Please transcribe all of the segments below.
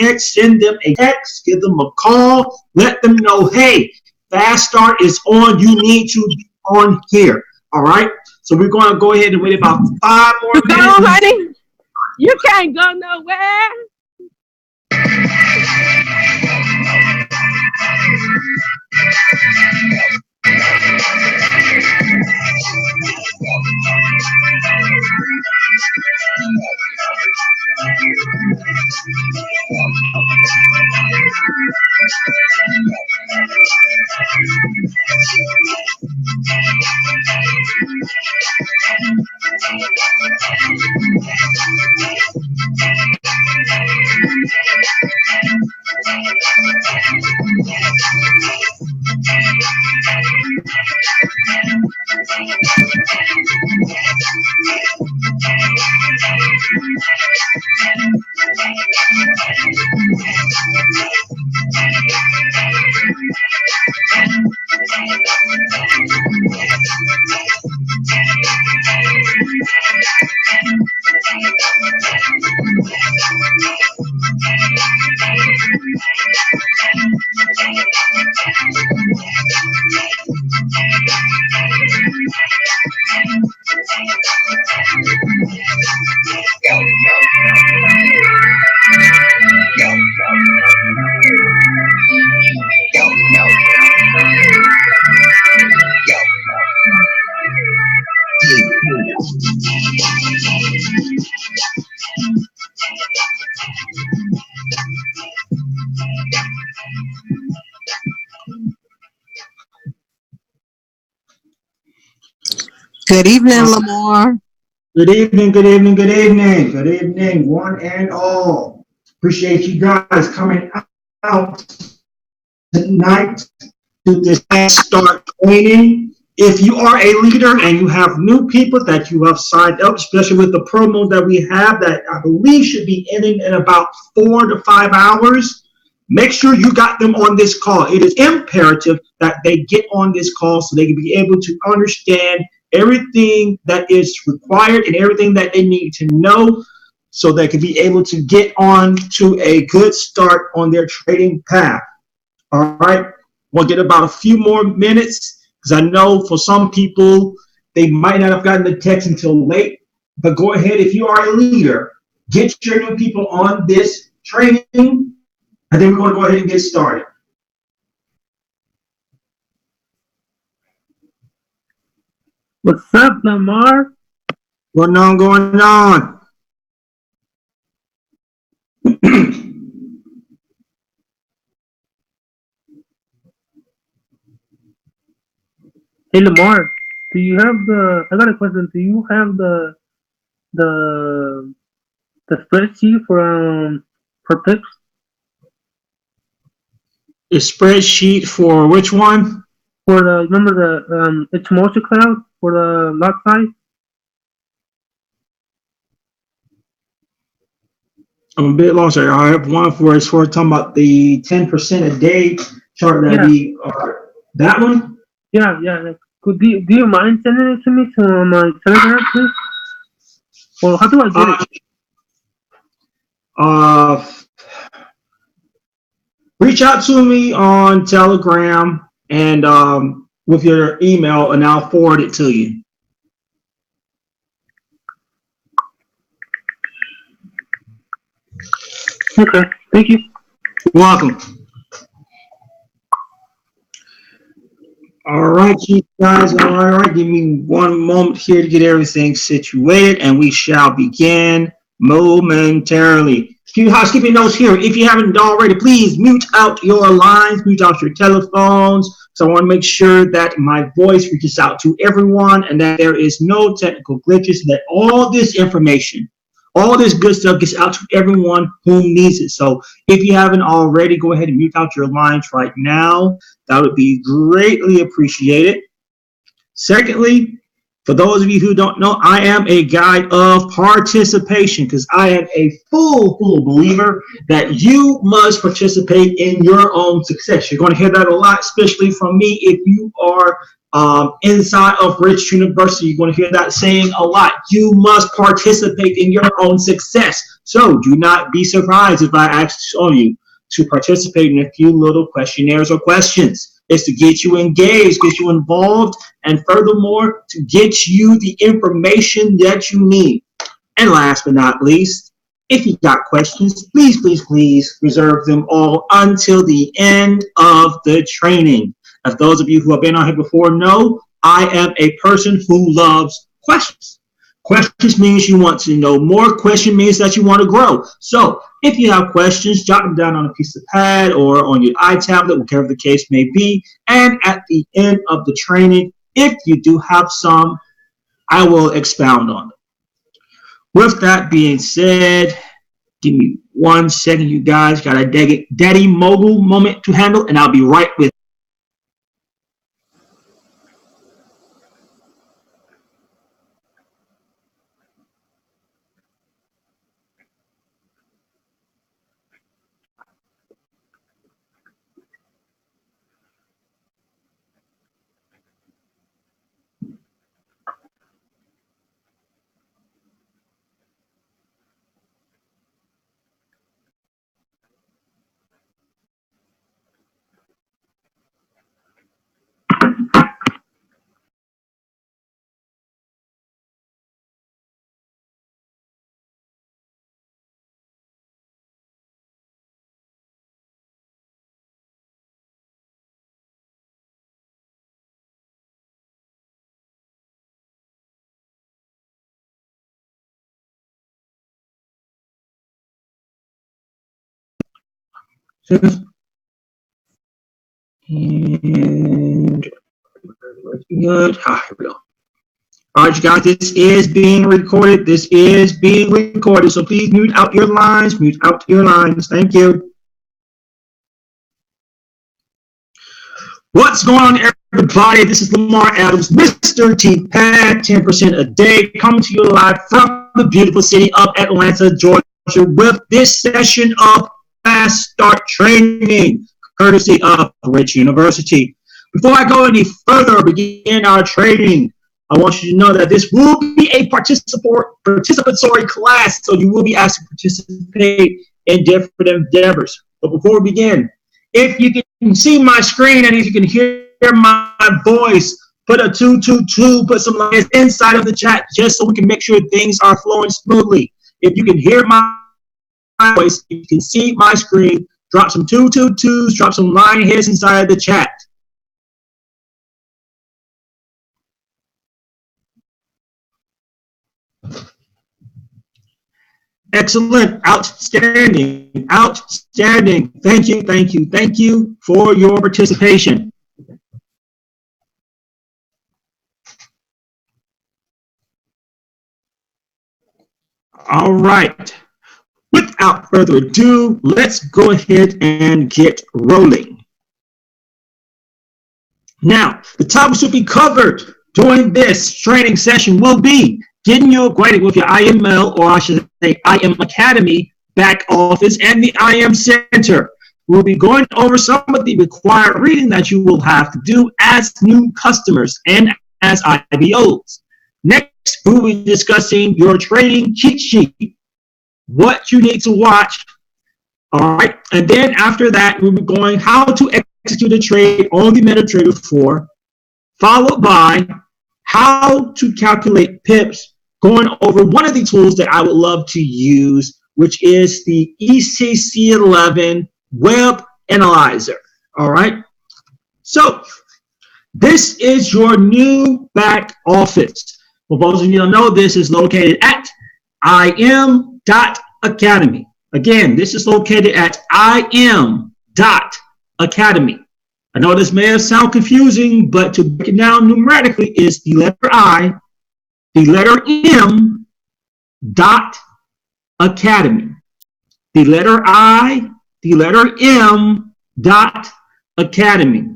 ahead, send them a text, give them a call, let them know, hey, Fast Start is on. You need to be on here. All right. So we're going to go ahead and wait about 5 more minutes. Go on, honey. You can't go nowhere. Good evening, LaMare. Good evening, good evening, good evening. Good evening, one and all. Appreciate you guys coming out tonight to this Fast Start training. If you are a leader and you have new people that you have signed up, especially with the promo that we have that I believe should be ending in about 4 to 5 hours, make sure you got them on this call. It is imperative that they get on this call so they can be able to understand everything that is required and everything that they need to know so they can be able to get on to a good start on their trading path. All right, we'll get about a few more minutes because I know for some people they might not have gotten the text until late, but go ahead. If you are a leader, get your new people on this training, and then we're going to go ahead and get started. What's up, LaMare? What's going on? Hey, LaMare, do you have the? I got a question. Do you have the spreadsheet for pips? A spreadsheet for which one? For the remember the it's multi-cloud for the lot size. I'm a bit lost here. I have one for it's for talking about the 10% a day chart that we that one. Yeah. Do you mind sending it to me to my Telegram, please? Well, how do I get it? Reach out to me on Telegram and with your email, and I'll forward it to you. Okay, thank you. You're welcome. All right, you guys. All right. Give me one moment here to get everything situated, and we shall begin momentarily. A few housekeeping notes here. If you haven't already, please mute out your lines, mute out your telephones. So I want to make sure that my voice reaches out to everyone and that there is no technical glitches, that all this information, all this good stuff gets out to everyone who needs it. So if you haven't already, go ahead and mute out your lines right now. That would be greatly appreciated. Secondly, for those of you who don't know, I am a guy of participation because I am a full believer that you must participate in your own success. You're going to hear that a lot, especially from me if you are inside of Rich University. You're going to hear that saying a lot. You must participate in your own success. So do not be surprised if I ask all you to participate in a few little questionnaires or questions. It's to get you engaged, get you involved, and furthermore, to get you the information that you need. And last but not least, if you got questions, please reserve them all until the end of the training. As those of you who have been on here before know, I am a person who loves questions. Questions means you want to know more. Question means that you want to grow. So if you have questions, jot them down on a piece of pad or on your iTablet, whatever the case may be. And at the end of the training, if you do have some, I will expound on them. With that being said, give me 1 second, you guys. Got a daddy mogul moment to handle, and I'll be right with you. And good. Here we go. All right, you guys, this is being recorded. So please mute out your lines. Thank you. What's going on, everybody? This is Lamar Adams, Mr. T-Pad, 10% a day, coming to you live from the beautiful city of Atlanta, Georgia, with this session of Fast Start Training, courtesy of Rich University. Before I go any further, begin our training, I want you to know that this will be a participatory class, so you will be asked to participate in different endeavors. But before we begin, if you can see my screen and if you can hear my voice, put a 222, put some lines inside of the chat just so we can make sure things are flowing smoothly. If you can hear my voice, if you can see my screen, drop some 222s, drop some line hits inside of the chat. Excellent, outstanding. Thank you for your participation. All right. Without further ado, let's go ahead and get rolling. Now, the topics to be covered during this training session will be getting you acquainted with your IML, or I should say IM Academy back office and the IM Center. We'll be going over some of the required reading that you will have to do as new customers and as IBOs. Next, we'll be discussing your training cheat sheet, what you need to watch. All right, and then after that, we'll be going how to execute a trade on the MetaTrader 4, followed by how to calculate pips, going over one of the tools that I would love to use, which is the ECC11 Web Analyzer. All right. So this is your new back office. For those of you who don't know, this is located at im.academy. Again, this is located at im.academy. I know this may sound confusing, but to break it down numerically is the letter I, the letter M, dot academy. The letter I, the letter M, dot academy.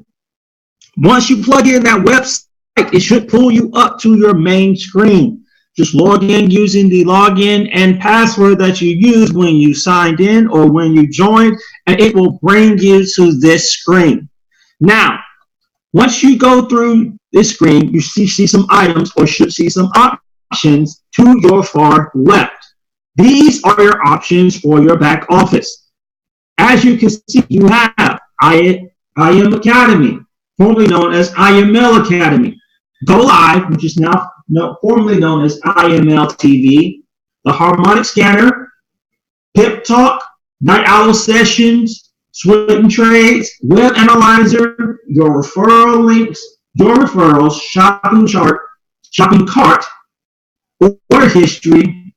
Once you plug in that website, it should pull you up to your main screen. Just log in using the login and password that you used when you signed in or when you joined, and it will bring you to this screen. Now, Once you go through this screen, you see some items or should see some options to your far left. These are your options for your back office. As you can see, you have IM Academy, formerly known as IML Academy, Go Live, which is now formerly known as IML TV, the Harmonic Scanner, Tik-Tok, Night Owl Sessions, Swing Trades, Web Analyzer, your referral links, your referrals, shopping chart, shopping cart, order history,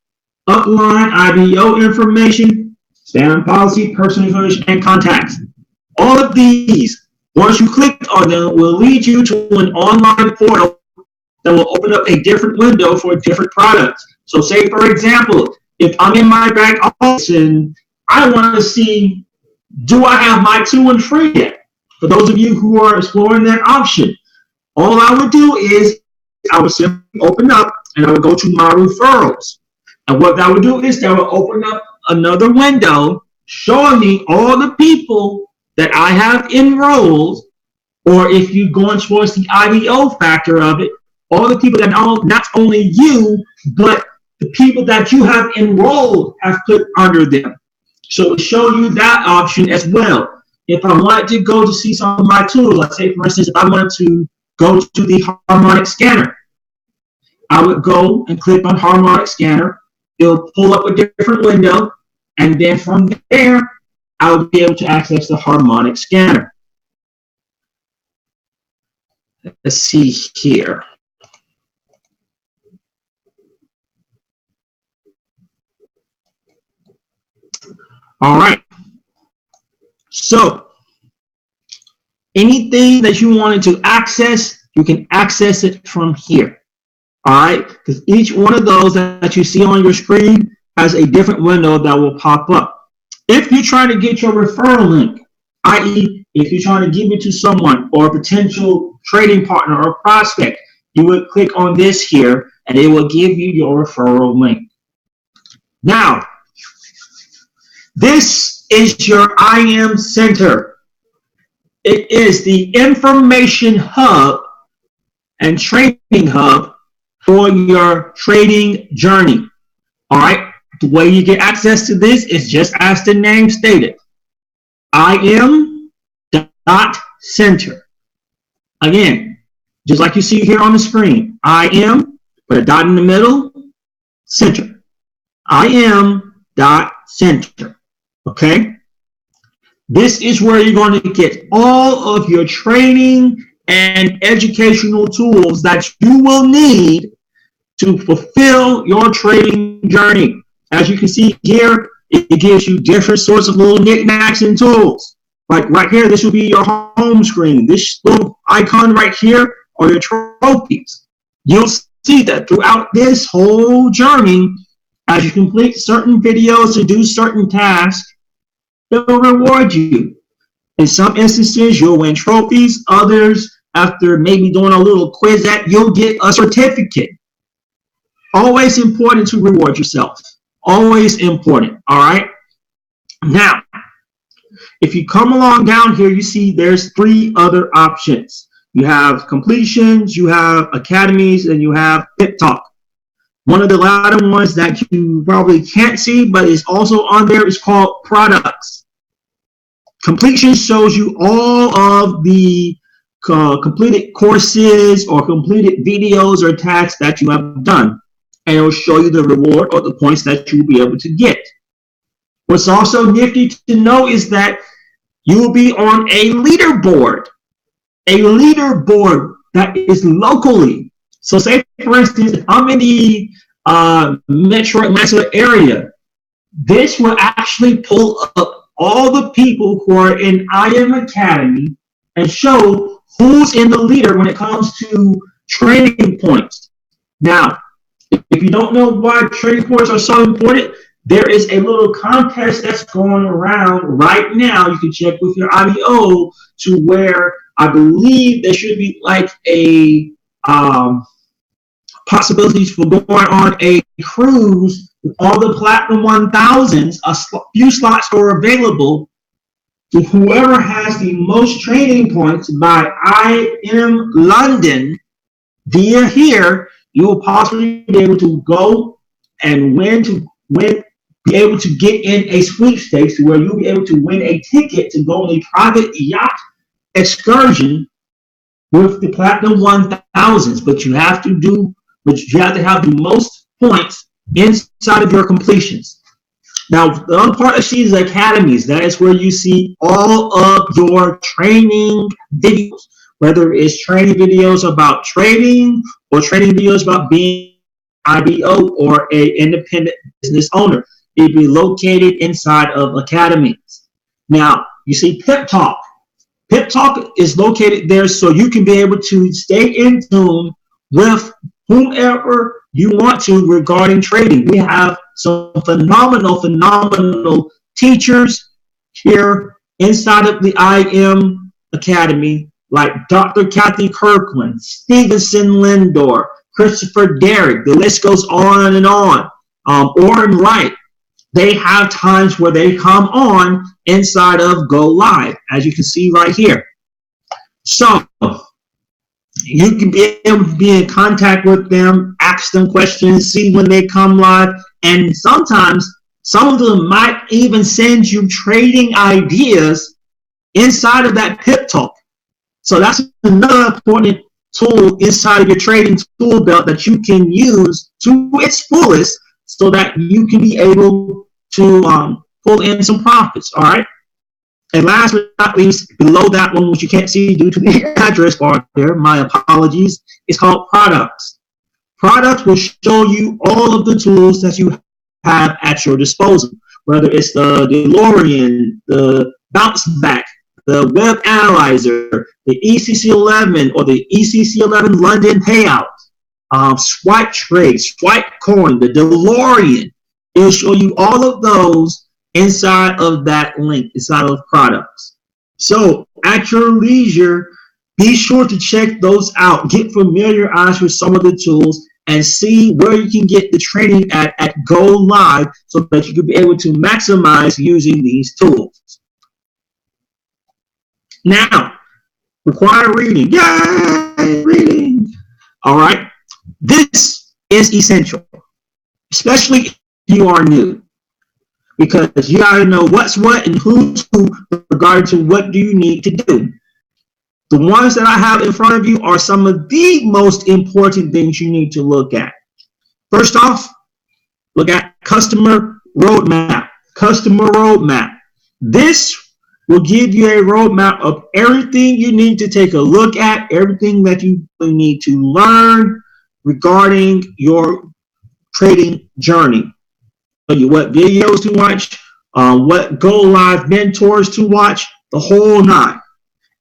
upline, IBO information, spam policy, personal information, and contacts. All of these, once you click on them, will lead you to an online portal that will open up a different window for different products. So say, for example, if I'm in my back office and I want to see, do I have my 2 and free yet? For those of you who are exploring that option, all I would do is I would simply open up and I would go to my referrals. And what that would do is that would open up another window showing me all the people that I have enrolled, or if you're going towards the IBO factor of it, all the people that not only you, but the people that you have enrolled have put under them. So it show you that option as well. If I wanted to go to see some of my tools, let's say, for instance, if I wanted to go to the Harmonic Scanner, I would go and click on Harmonic Scanner. It'll pull up a different window, and then from there, I'll be able to access the Harmonic Scanner. Let's see here. All right. So anything that you wanted to access, you can access it from here. All right, because each one of those that you see on your screen has a different window that will pop up. If you're trying to get your referral link, i.e., if you're trying to give it to someone or a potential trading partner or prospect, you would click on this here and it will give you your referral link. Now, this is your IM Center. It is the information hub and trading hub for your trading journey. All right. The way you get access to this is just as the name stated. IM.center. Again, just like you see here on the screen. IM, put a dot in the middle, center. IM.center. Okay. This is where you're going to get all of your training and educational tools that you will need to fulfill your trading journey. As you can see here, it gives you different sorts of little knickknacks and tools. Like right here, this will be your home screen. This little icon right here are your trophies. You'll see that throughout this whole journey, as you complete certain videos to do certain tasks, they'll reward you. In some instances, you'll win trophies. Others, after maybe doing a little quiz, that you'll get a certificate. Always important to reward yourself. Always important. All right. Now, if you come along down here, you see there's 3 other options. You have completions, you have academies, and you have Tik-Tok. One of the latter ones that you probably can't see, but is also on there, is called products. Completion shows you all of the completed courses or completed videos or tasks that you have done. And it will show you the reward or the points that you will be able to get. What's also nifty to know is that you will be on a leaderboard that is locally. So say, for instance, if I'm in the Metro Atlanta area, this will actually pull up all the people who are in IM Academy and show who's in the leader when it comes to training points. Now, if you don't know why training points are so important, there is a little contest that's going around right now. You can check with your IBO to where I believe there should be like a possibilities for going on a cruise with all the Platinum 1000s. A few slots are available Whoever has the most training points by IM London via here, you will possibly be able to go and be able to get in a sweepstakes where you'll be able to win a ticket to go on a private yacht excursion with the Platinum 1000s. But you have to have the most points inside of your completions. Now, the other part of these academies, that is where you see all of your training videos, whether it's training videos about trading or training videos about being IBO or a independent business owner. It'll be located inside of academies. Now, you see Pip Talk. Pip Talk is located there so you can be able to stay in tune with whomever you want to regarding trading. We have some phenomenal teachers here inside of the IM Academy, like Dr. Kathy Kirkland, Stevenson Lindor, Christopher Derrick. The list goes on and on. Orrin Wright. They have times where they come on inside of Go Live, as you can see right here. So you can be able to be in contact with them, ask them questions, see when they come live, and sometimes some of them might even send you trading ideas inside of that Pip Talk. So that's another important tool inside of your trading tool belt that you can use to its fullest so that you can be able to pull in some profits, all right? And last but not least, below that one, which you can't see due to the address bar there, my apologies, it's called products. Products will show you all of the tools that you have at your disposal, whether it's the DeLorean, the Bounce Back, the Web Analyzer, the ECC11 or the ECC11 London Payout, Swipe Trade, Swipe Coin, the DeLorean. It'll show you all of those inside of that link, inside of products. So at your leisure, be sure to check those out. Get familiarized with some of the tools and see where you can get the training at Go Live so that you can be able to maximize using these tools. Now, required reading. Yay, reading. All right. This is essential, especially if you are new, because you got to know what's what and who's who regarding to what do you need to do. The ones that I have in front of you are some of the most important things you need to look at. First off, look at customer roadmap. Customer roadmap. This will give you a roadmap of everything you need to take a look at, everything that you need to learn regarding your trading journey. Tell you what videos to watch, what Go Live mentors to watch, the whole nine.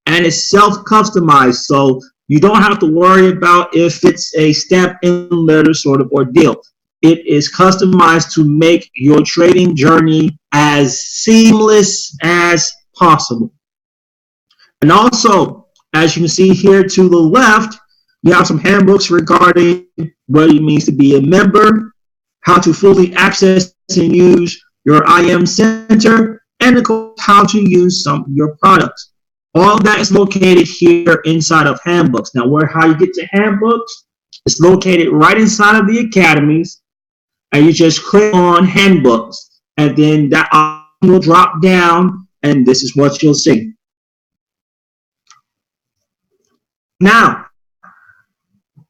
And it's self-customized, so you don't have to worry about if it's a stamp-in letter sort of ordeal. It is customized to make your trading journey as seamless as possible. And also, as you can see here to the left, you have some handbooks regarding what it means to be a member, how to fully access and use your IM Center, and how to use some of your products. All of that is located here inside of handbooks. Now, how you get to handbooks, it's located right inside of the academies, and you just click on handbooks, and then that option will drop down, and this is what you'll see. Now,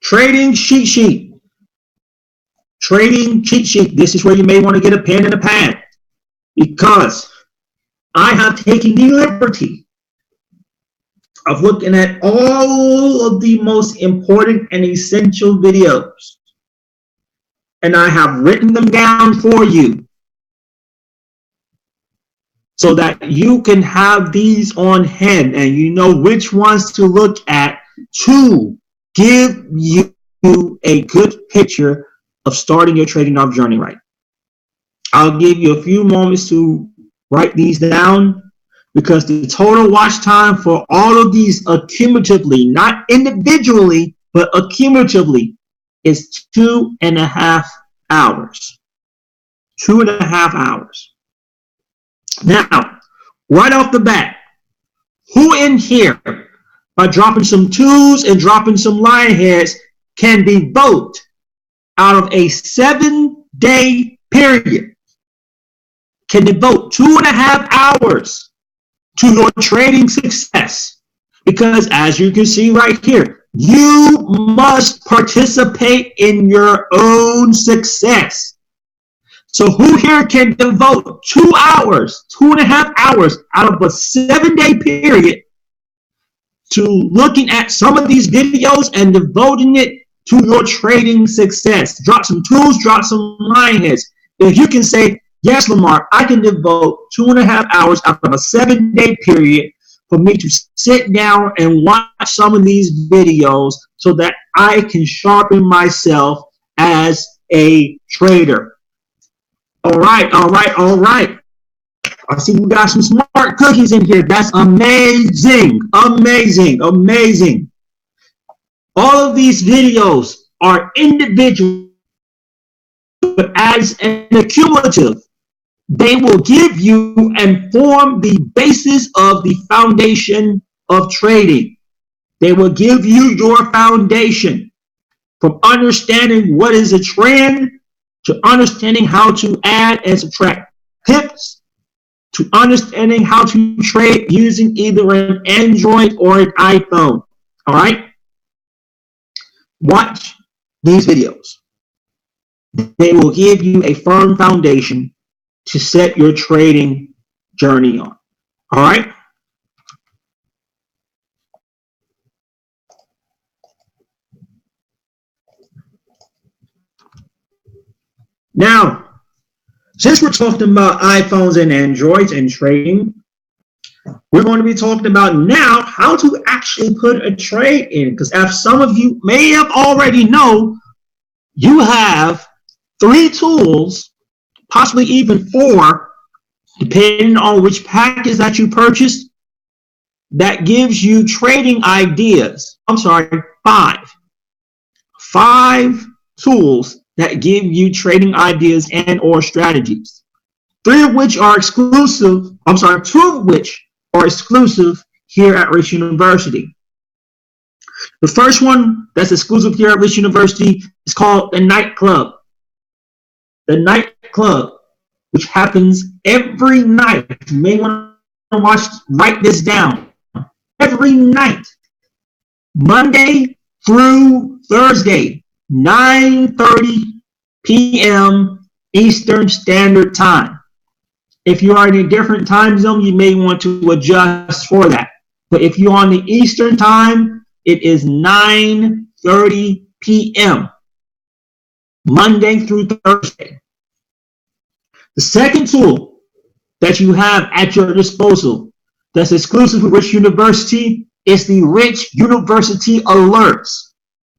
trading cheat sheet. Trading cheat sheet. This is where you may want to get a pen and a pad, because I have taken the liberty of looking at all of the most important and essential videos, and I have written them down for you so that you can have these on hand and you know which ones to look at to give you a good picture of starting your trading off journey right. I'll give you a few moments to write these down, because the total watch time for all of these accumulatively, not individually, but accumulatively, is 2.5 hours. 2.5 hours. Now, right off the bat, who in here, by dropping some twos and dropping some lion heads, can devote out of a 7-day period, can devote 2.5 hours to your trading success? Because as you can see right here, you must participate in your own success. So who here can devote 2 hours, 2.5 hours out of a 7-day period to looking at some of these videos and devoting it to your trading success? Drop some tools, drop some line heads. If you can say, yes, Lamar, I can devote 2.5 hours out of a 7-day period for me to sit down and watch some of these videos so that I can sharpen myself as a trader. All right. I see we got some smart cookies in here. That's amazing. All of these videos are individual, but as an accumulative, they will give you and form the basis of the foundation of trading. They will give you your foundation from understanding what is a trend to understanding how to add and subtract pips to understanding how to trade using either an Android or an iPhone. All right? Watch these videos. They will give you a firm foundation to set your trading journey on. All right? Now, since we're talking about iPhones and Androids and trading, we're going to be talking about now how to actually put a trade in. Because as some of you may have already know, you have 3 tools, possibly even 4, depending on which package that you purchased, that gives you trading ideas. I'm sorry, 5. 5 tools that give you trading ideas and or strategies. 3 of which are exclusive. 2 of which are exclusive here at Rich University. The first one that's exclusive here at Rich University is called the Night Club. The Night Club, which happens every night. You may want to write this down. Every night, Monday through Thursday, 9:30 p.m. Eastern Standard Time. If you are in a different time zone, you may want to adjust for that. But if you're on the Eastern Time, it is 9:30 p.m. Monday through Thursday. The second tool that you have at your disposal that's exclusive to Rich University is the Rich University Alerts.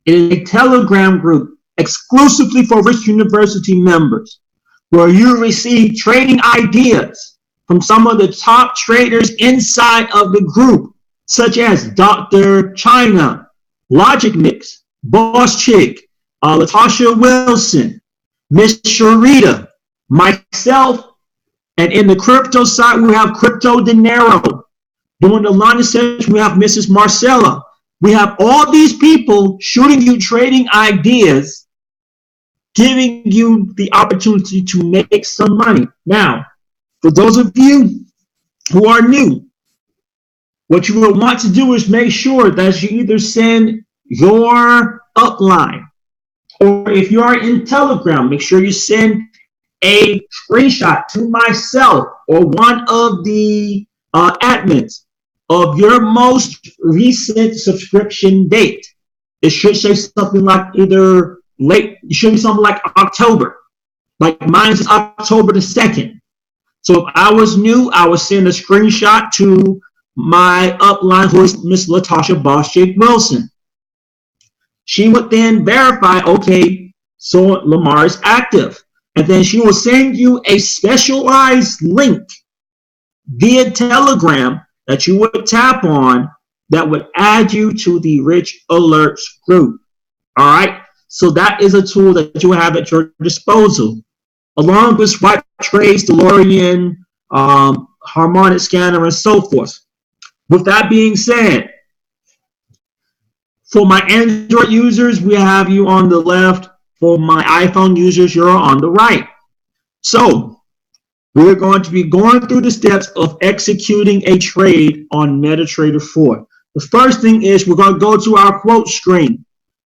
It is a Telegram group exclusively for Rich University members, where you receive trading ideas from some of the top traders inside of the group, such as Dr. China, Logic Mix, Boss Chick, Latasha Wilson, Miss Sharita, myself, and in the crypto side, we have Crypto Dinero. During the line session, we have Mrs. Marcella. We have all these people shooting you trading ideas, giving you the opportunity to make some money. Now, for those of you who are new, what you will want to do is make sure that you either send your upline, or if you are in Telegram, make sure you send a screenshot to myself or one of the admins of your most recent subscription date. It should say something like either late, it should be something like October. Like mine is October the 2nd. So if I was new, I would send a screenshot to my upline, who is Miss Latasha Boss Chick Wilson. She would then verify, okay, so LaMare is active. And then she will send you a specialized link via Telegram that you would tap on that would add you to the Rich Alerts group. All right? So that is a tool that you have at your disposal. Along with Swipe Trades, DeLorean, harmonic scanner, and so forth. With that being said, for my Android users, we have you on the left. For my iPhone users, you're on the right. So we're going to be going through the steps of executing a trade on MetaTrader 4. The first thing is we're going to go to our quote screen.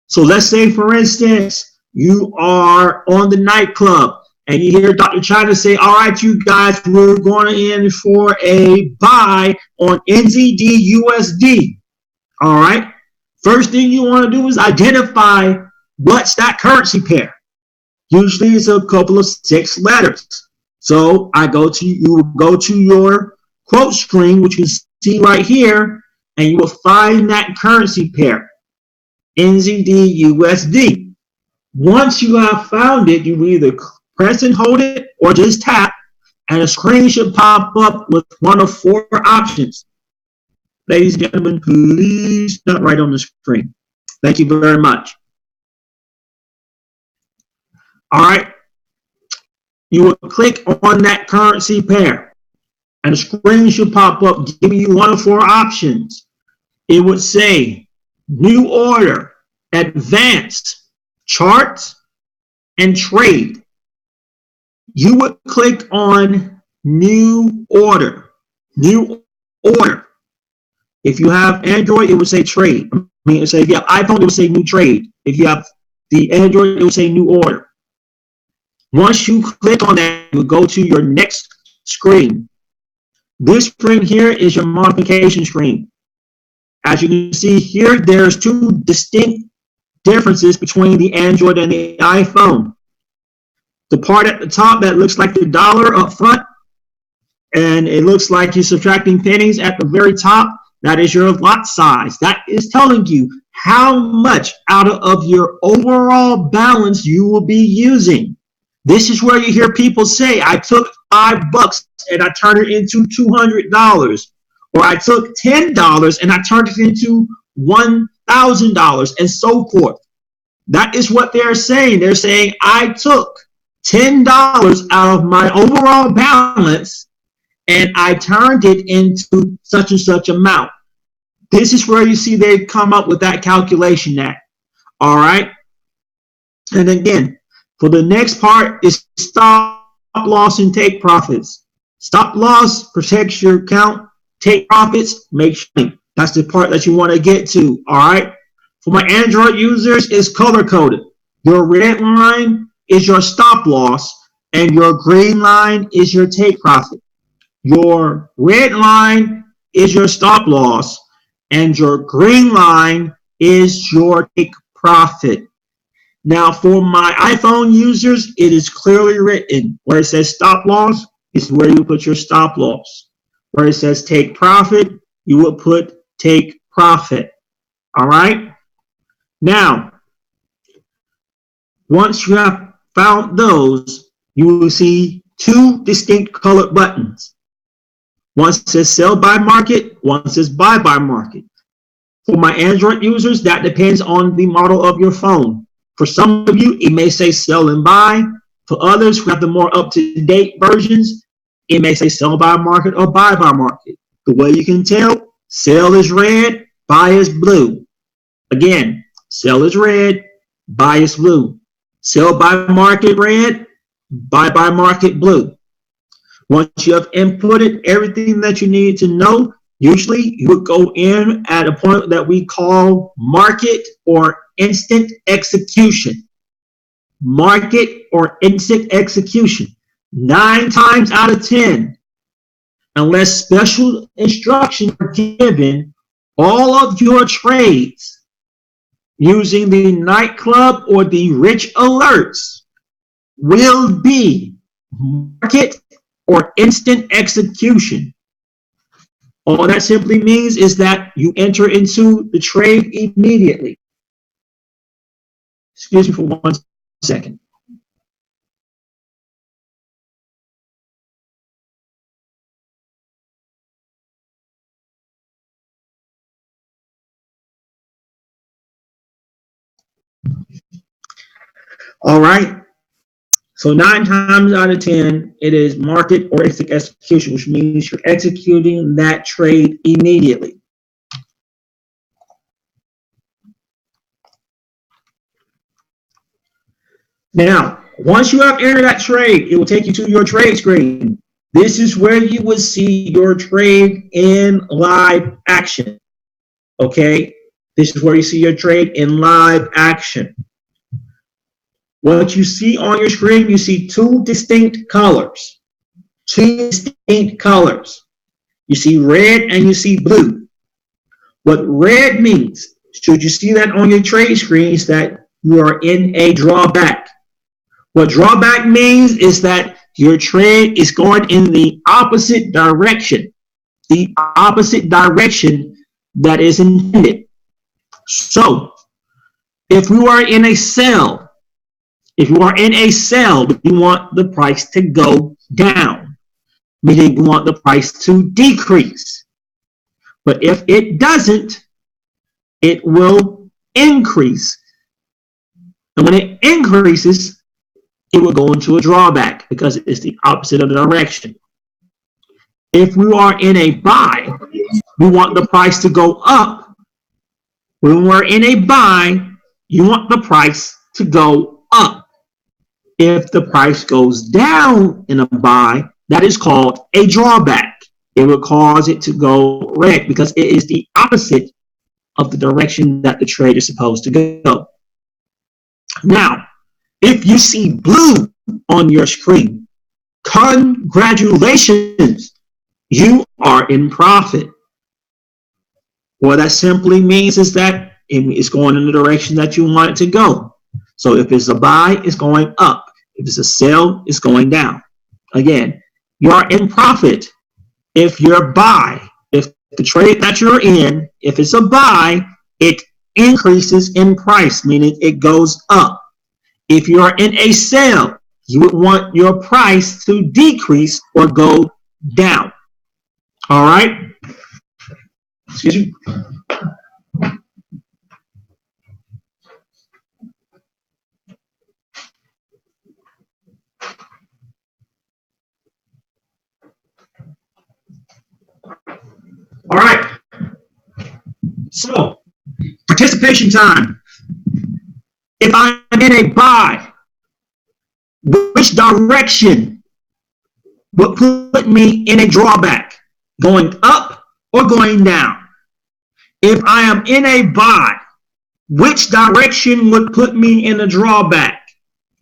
So let's say, for instance, you are on the nightclub and you hear Dr. China say, all right, you guys, we're going in for a buy on NZD USD. All right. First thing you want to do is identify what's that currency pair. Usually it's a couple of 6 letters. So you go to your quote screen, which you can see right here, and you will find that currency pair, NZD USD. Once you have found it, you either press and hold it or just tap, and a screen should pop up with one of 4 options. Ladies and gentlemen, please not right on the screen. Thank you very much. All right. You will click on that currency pair, and a screen should pop up giving you one of 4 options. It would say new order, advanced, charts, and trade. You would click on new order. New order. If you have Android, it would say trade. If you have iPhone, it would say new trade. If you have the Android, it would say new order. Once you click on that, you go to your next screen. This screen here is your modification screen. As you can see here, there's 2 distinct differences between the Android and the iPhone. The part at the top that looks like the dollar up front, and it looks like you're subtracting pennies at the very top, that is your lot size. That is telling you how much out of your overall balance you will be using. This is where you hear people say, I took $5 and I turned it into $200. Or I took $10 and I turned it into $1,000, and so forth. That is what they're saying. They're saying, I took $10 out of my overall balance and I turned it into such and such amount. This is where you see they come up with that calculation at. All right. And again, for the next part is stop loss and take profits. Stop loss protects your account. Take profits makes money. That's the part that you want to get to. All right. For my Android users, it's color coded. Your red line is your stop loss, and your green line is your take profit. Your red line is your stop loss, and your green line is your take profit. Now, for my iPhone users, it is clearly written where it says stop loss is where you put your stop loss. Where it says take profit, you will put take profit. All right. Now, once you have found those, you will see 2 distinct colored buttons. One says sell by market, one says buy by market. For my Android users, that depends on the model of your phone. For some of you, it may say sell and buy. For others who have the more up-to-date versions, it may say sell by market or buy by market. The way you can tell, sell is red, buy is blue. Again, sell is red, buy is blue. Sell by market red, buy by market blue. Once you have inputted everything that you need to know, usually you would go in at a point that we call market or instant execution. Market or instant execution. 9 times out of 10, unless special instructions are given, all of your trades using the nightclub or the rich alerts will be market or instant execution. All that simply means is that you enter into the trade immediately. Excuse me for 1 second. All right. So 9 times out of 10, it is market or execution, which means you're executing that trade immediately. Now, once you have entered that trade, it will take you to your trade screen. This is where you will see your trade in live action. Okay? This is where you see your trade in live action. What you see on your screen, you see two distinct colors. Two distinct colors. You see red and you see blue. What red means, should you see that on your trade screen, is that you are in a drawback. What drawback means is that your trade is going in the opposite direction. The opposite direction that is intended. So, if you are in a sell, you want the price to go down, meaning you want the price to decrease. But if it doesn't, it will increase. And when it increases, it will go into a drawback because it's the opposite of the direction. If we are in a buy, we want the price to go up. When we're in a buy, you want the price to go up. If the price goes down in a buy, that is called a drawback. It will cause it to go red because it is the opposite of the direction that the trade is supposed to go. Now, if you see blue on your screen, congratulations, you are in profit. What that simply means is that it's going in the direction that you want it to go. So if it's a buy, it's going up. If it's a sell, it's going down. Again, you are in profit if you're buy. If the trade that you're in, if it's a buy, it increases in price, meaning it goes up. If you are in a sell, you would want your price to decrease or go down. All right? Excuse me. All right. So, participation time. If I'm in a buy, which direction would put me in a drawback? Going up or going down? If I am in a buy, which direction would put me in a drawback?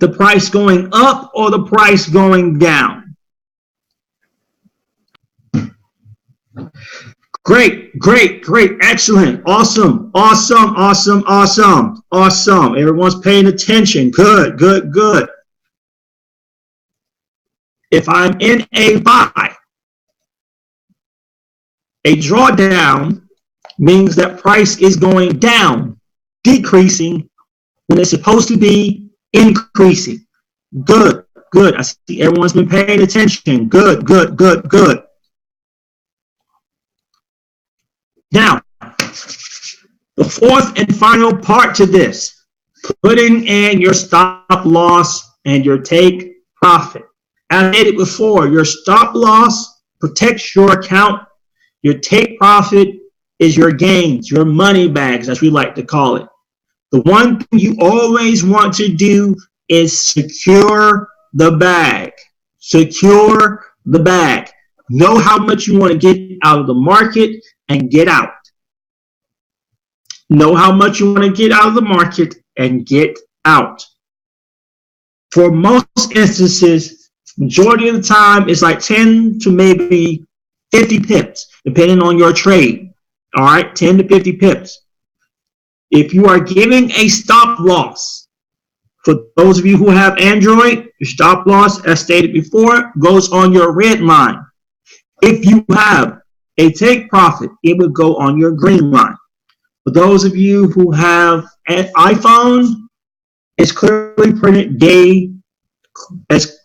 The price going up or the price going down? Great, excellent, awesome. Everyone's paying attention. Good. If I'm in a buy, a drawdown means that price is going down, decreasing when it's supposed to be increasing. Good. I see everyone's been paying attention. Good. Now, the fourth and final part to this, putting in your stop loss and your take profit. As I stated before, your stop loss protects your account. Your take profit is your gains, your money bags, as we like to call it. The one thing you always want to do is secure the bag. Secure the bag. Know how much you want to get out of the market and get out. Know how much you want to get out of the market and get out. For most instances, majority of the time, it's like 10 to maybe 50 pips, depending on your trade. All right, 10 to 50 pips. If you are giving a stop loss, for those of you who have Android, your stop loss, as stated before, goes on your red line. If you have a take profit, it would go on your green line. For those of you who have an iPhone, it's clearly printed day, it's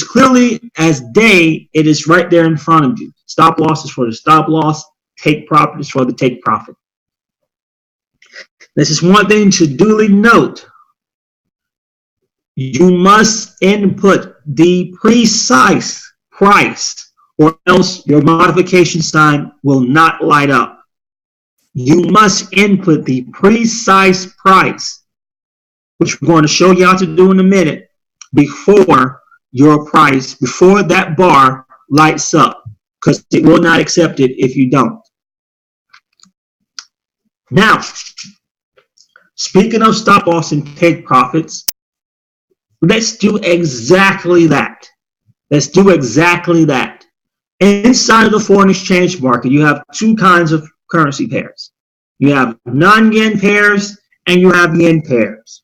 clearly as day, it is right there in front of you. Stop loss is for the stop loss, take profit is for the take profit. This is one thing to duly note. you must input the precise price, or else your modification sign will not light up. You must input the precise price, which we're going to show you how to do in a minute, before before that bar lights up, because it will not accept it if you don't. Now, speaking of stop loss and take profits, let's do exactly that. Let's do exactly that. Inside of the foreign exchange market, you have two kinds of currency pairs. You have non-yen pairs and you have yen pairs.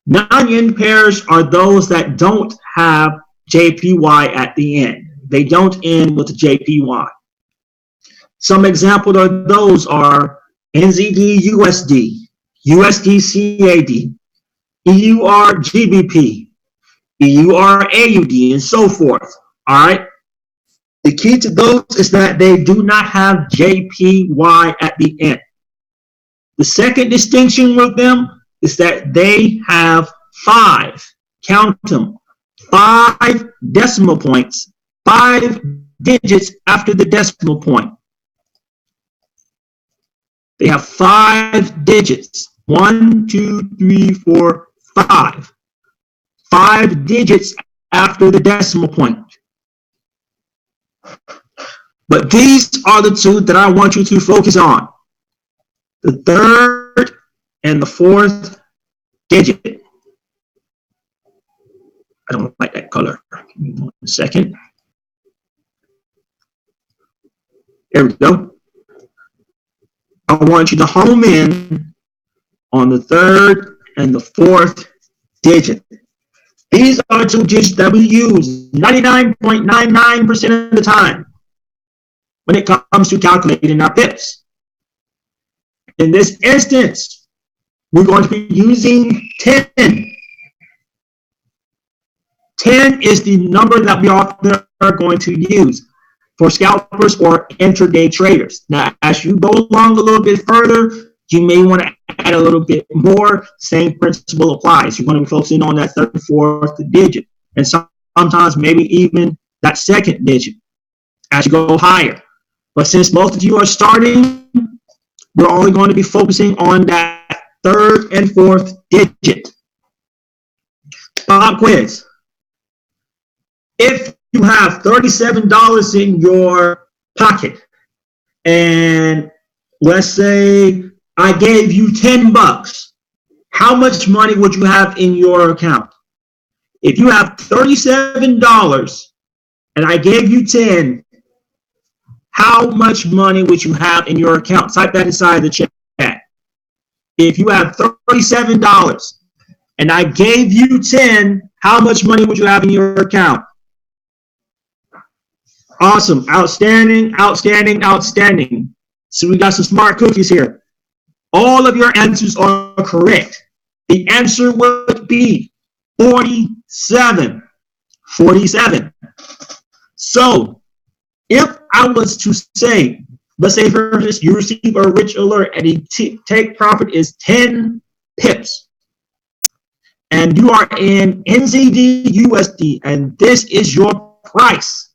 Non-yen pairs are those that don't have JPY at the end. They don't end with JPY. Some examples of those are NZD USD, USD CAD, EUR GBP, EUR AUD, and so forth. All right. The key to those is that they do not have JPY at the end. The second distinction with them is that they have 5, count them, 5 decimal points, 5 digits after the decimal point. They have 5 digits, 1, 2, 3, 4, 5. 5 digits after the decimal point. But these are the two that I want you to focus on. The third and the fourth digit. I don't like that color. Give me 1 second. There we go. I want you to home in on the third and the fourth digit. These are 2 digits that we use 99.99% of the time when it comes to calculating our pips. In this instance, we're going to be using 10. 10 is the number that we often are going to use for scalpers or intraday traders. Now, as you go along a little bit further, you may want to add a little bit more. Same principle applies. You're going to be focusing on that third, fourth digit, and sometimes maybe even that second digit as you go higher. But since most of you are starting, we're only going to be focusing on that third and fourth digit. Pop quiz. If you have $37 in your pocket, and let's say I gave you $10, how much money would you have in your account? If you have $37 and I gave you 10, how much money would you have in your account? Type that inside the chat. If you have $37 and I gave you 10, how much money would you have in your account? Awesome. Outstanding, outstanding, outstanding. So we got some smart cookies here. All of your answers are correct. The answer would be 47. 47. So if I was to say, let's say for instance, you receive a rich alert and the take profit is 10 pips, and you are in NZD USD, and this is your price,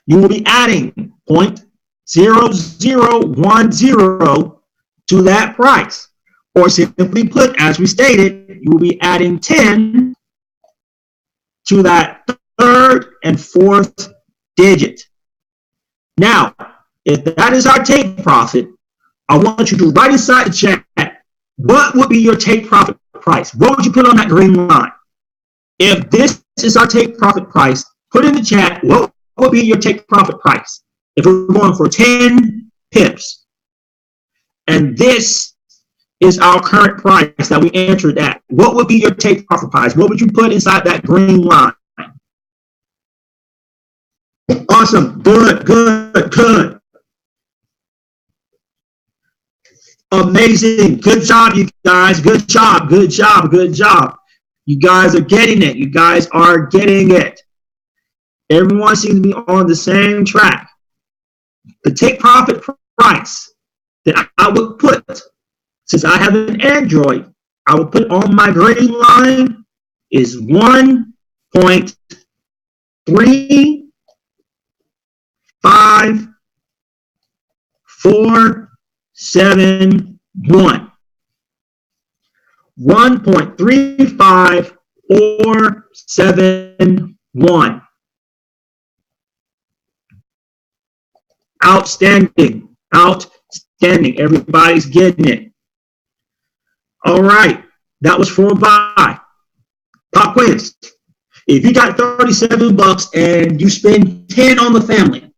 you will be adding 0.0010 to that price, or simply put, as we stated, you will be adding 10 to that third and fourth digit. Now, if that is our take profit, I want you to write inside the chat, what would be your take profit price? What would you put on that green line? If this is our take profit price, put in the chat, what would be your take profit price? If we're going for 10 pips, and this is our current price that we entered at, what would be your take profit price? What would you put inside that green line? Awesome. Good, good, good. Amazing. Good job, you guys. Good job, good job, good job. You guys are getting it. You guys are getting it. Everyone seems to be on the same track. The take profit price that I would put Since I have an Android, I will put on my green line is 1.35471. 1.35471. Outstanding. Outstanding. Everybody's getting it. All right. That was for buy. Pop quiz. If you got $37 and you spend 10 on the family,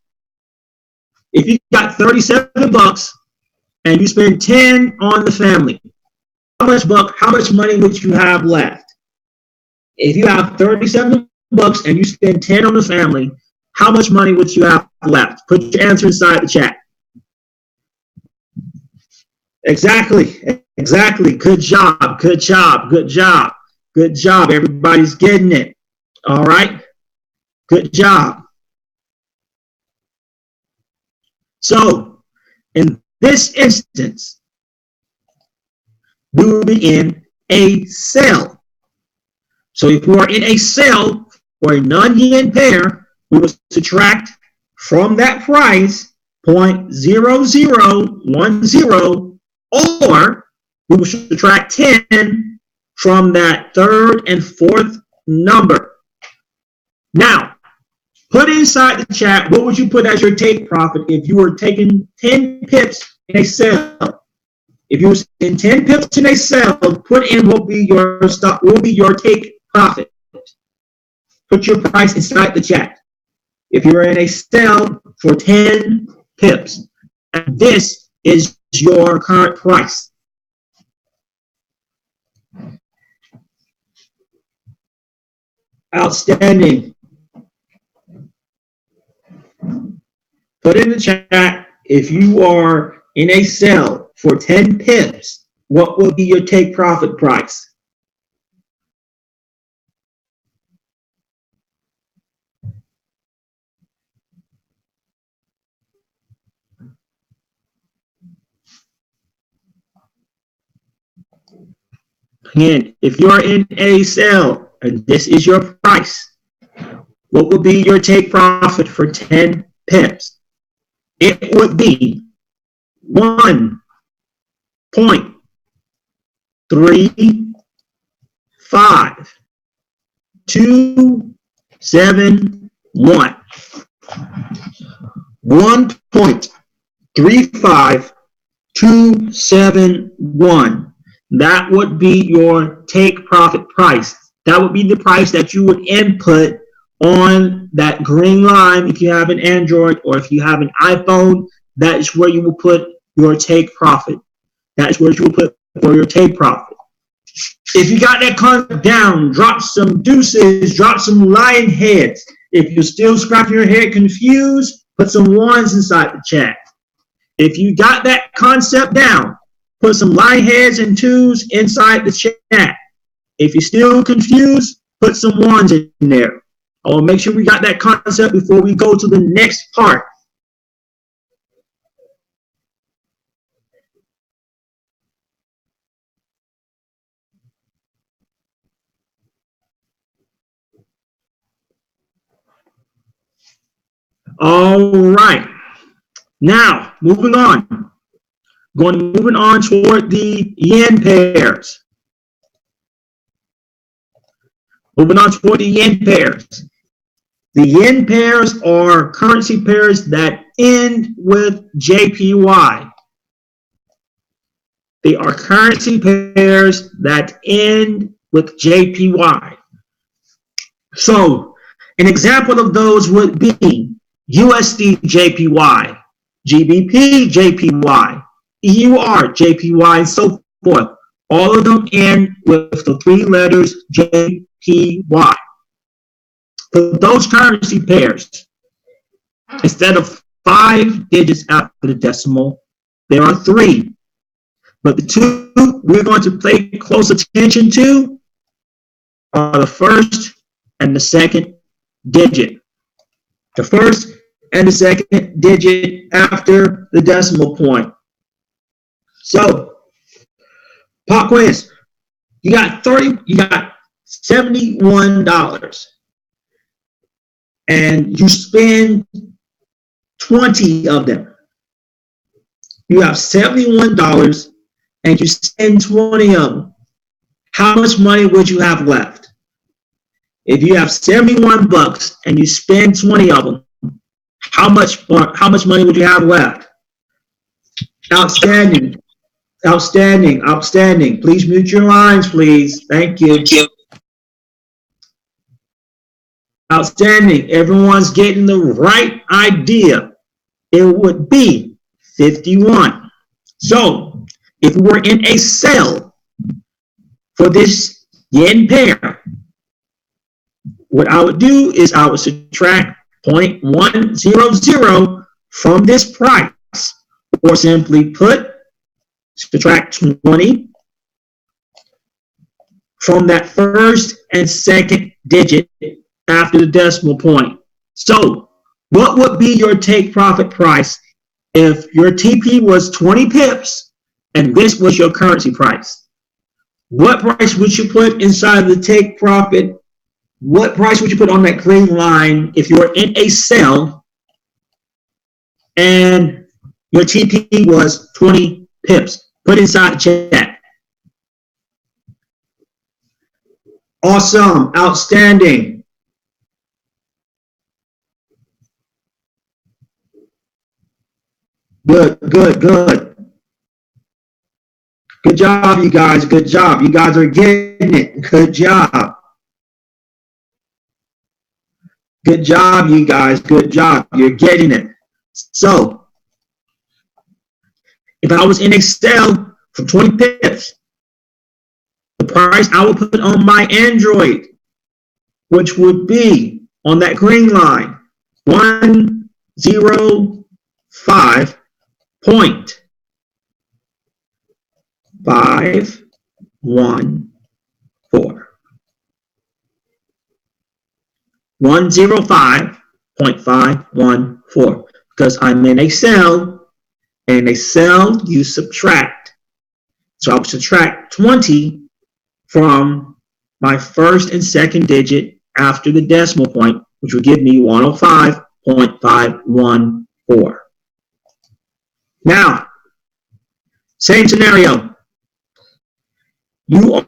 if you got $37 and you spend 10 on the family, how much money would you have left? If you have $37 and you spend 10 on the family, how much money would you have left? Put your answer inside the chat. Exactly. Good job. Everybody's getting it. All right. Good job. So, in this instance, we will be in a sale. So if we are in a sale for a non-yen pair, we will subtract from that price 0.0010, or we will subtract 10 from that third and fourth number. Now, put inside the chat, what would you put as your take profit if you were taking 10 pips in a sale? If you were in 10 pips in a sale, put in what will be your take profit. Put your price inside the chat. If you're in a sale for 10 pips, and this is your current price. Outstanding. Put in the chat, if you are in a sale for 10 pips, what will be your take profit price? Again, if you are in a sale and this is your price, what will be your take profit for 10 pips? It would be 1.35271. 1.35271. That would be your take profit price. That would be the price that you would input on that green line if you have an Android, or if you have an iPhone. That is where you will put your take profit. That is where you will put for your take profit. If you got that concept down, drop some deuces, drop some lion heads. If you're still scratching your head confused, put some ones inside the chat. If you got that concept down, put some lion heads and twos inside the chat. If you're still confused, put some ones in there. I want to make sure we got that concept before we go to the next part. All right. Now, moving on. Moving on toward the yen pairs. Moving on toward the yen pairs. The yen pairs are currency pairs that end with JPY. They are currency pairs that end with JPY. So, an example of those would be USD JPY, GBP JPY, EUR JPY, and so forth. All of them end with the three letters JPY. For those currency pairs, instead of 5 digits after the decimal, there are 3. But the two we're going to pay close attention to are the first and the second digit. The first and the second digit after the decimal point. So, Pop quiz. You got $71 and you spend 20 of them. You have $71 and you spend 20 of them. How much money would you have left? If you have 71 bucks and you spend 20 of them, how much money would you have left? Outstanding. Outstanding. Outstanding. Please mute your lines, please. Thank you. Outstanding. Everyone's getting the right idea. It would be 51. So if we were in a sell for this yen pair, what I would do is I would subtract 0.100 from this price, or simply put, subtract 20 from that first and second digit after the decimal point. So what would be your take profit price if your TP was 20 pips and this was your currency price? What price would you put inside the take profit? What price would you put on that green line if you were in a sell and your TP was 20 pips? Put inside the chat. Awesome. Outstanding. Good, good, good. Good job, you guys. Good job. You guys are getting it. Good job. Good job, you guys. Good job. You're getting it. So, if I was in Excel for 20 pips, the price I would put on my Android, which would be on that green line, 105.514. 105.514, because I'm in a cell, and in a cell you subtract. So I'll subtract 20 from my first and second digit after the decimal point, which would give me 105.514. Now, same scenario. You